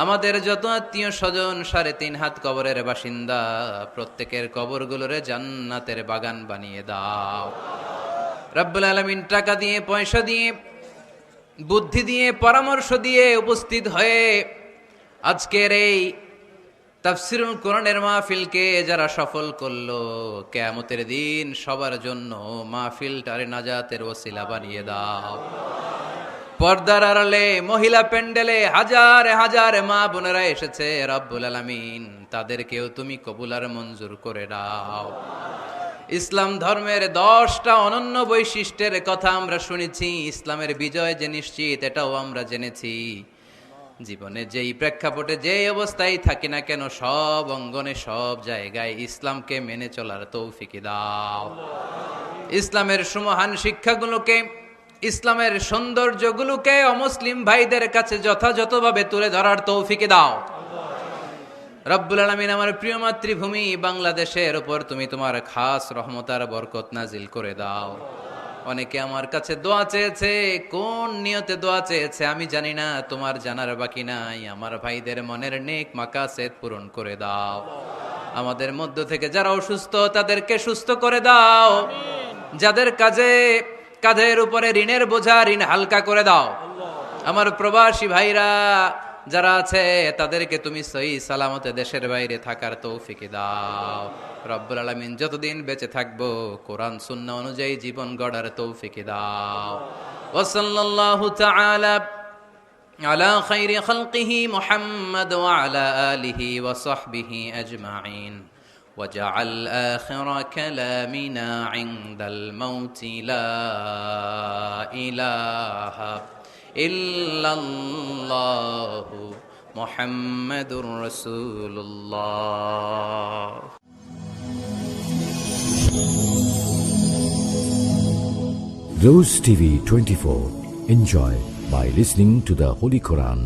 আমাদের যত আত্মীয় স্বজন 3.5 হাত কবরের বাসিন্দা, প্রত্যেকের কবরগুলোরে জান্নাতের বাগান বানিয়ে দাও। রব্বুল আলামিন, টাকা দিয়ে, পয়সা দিয়ে, বুদ্ধি দিয়ে, পরামর্শ দিয়ে উপস্থিত হয়ে আজকের এই তাফসীরুল কোরআনের মাহফিলকে যারা সফল করলো, কিয়ামতের দিন সবার জন্য মাহফিলটারে নাজাতের ওসিলা বানিয়ে দাও। পর্দার আড়ালে, মহিলা প্যান্ডেলে হাজারে হাজারে মা বোনেরা এসেছে, রব্বুল আলামিন তাদেরকেও তুমি কবুল আর মঞ্জুর করে দাও। ইসলাম ধর্মের 10টা অনন্য বৈশিষ্ট্যের কথা আমরা শুনেছি। ইসলামের বিজয় যে নিশ্চিত এটাও আমরা জেনেছি। জীবনে যেই প্রেক্ষাপটে যেই অবস্থায় থাকি না কেন, সব অঙ্গনে সব জায়গায় ইসলামকে মেনে চলার তৌফিক দাও। ইসলামের সুমহান শিক্ষাগুলোকে, ইসলামের সৌন্দর্যগুলোকে অমুসলিম ভাইদের কাছে যথাযথভাবে তুলে ধরার তৌফিক দাও। রব্বুল আলামিন, আমার প্রিয় মাতৃভূমি বাংলাদেশের উপর তুমি তোমার খাস রহমত আর বরকত নাজিল করে দাও। অনেকে আমার কাছে দোয়া চেয়েছে, কোন নিয়তে দোয়া চেয়েছে আমি জানি না, তোমার জানার বাকি নাই। আমার ভাইদের মনের নেক মাকাসেদ পূরণ করে দাও। আমাদের মধ্য থেকে যারা অসুস্থ তাদেরকে সুস্থ করে দাও। যাদের কাঁধের উপরে ঋণের বোঝা, ঋণ হালকা করে দাও। আমার প্রবাসী ভাইরা যারা আছে তাদেরকে তুমি সহি সালামতে দেশের বাইরে থাকার তৌফিক দাও। রব্বুল আলামিন, যতদিন বেঁচে থাকবো কোরআন সুন্নাহ অনুযায়ী জীবন গড়ার তৌফিক দাও। ওয়া সাল্লাল্লাহু তাআলা আলা খায়রি খালকিহি মুহাম্মদ ওয়া আলা আলিহি ওয়া সাহবিহি আজমাইন। ওয়াজআল আখিরা কালামিনা ইনদাল মাউতি লা ইলাহা ইল্লাল্লাহু মুহাম্মাদুর রাসূলুল্লাহ। Rose TV 24. Enjoy by listening to the Holy Quran.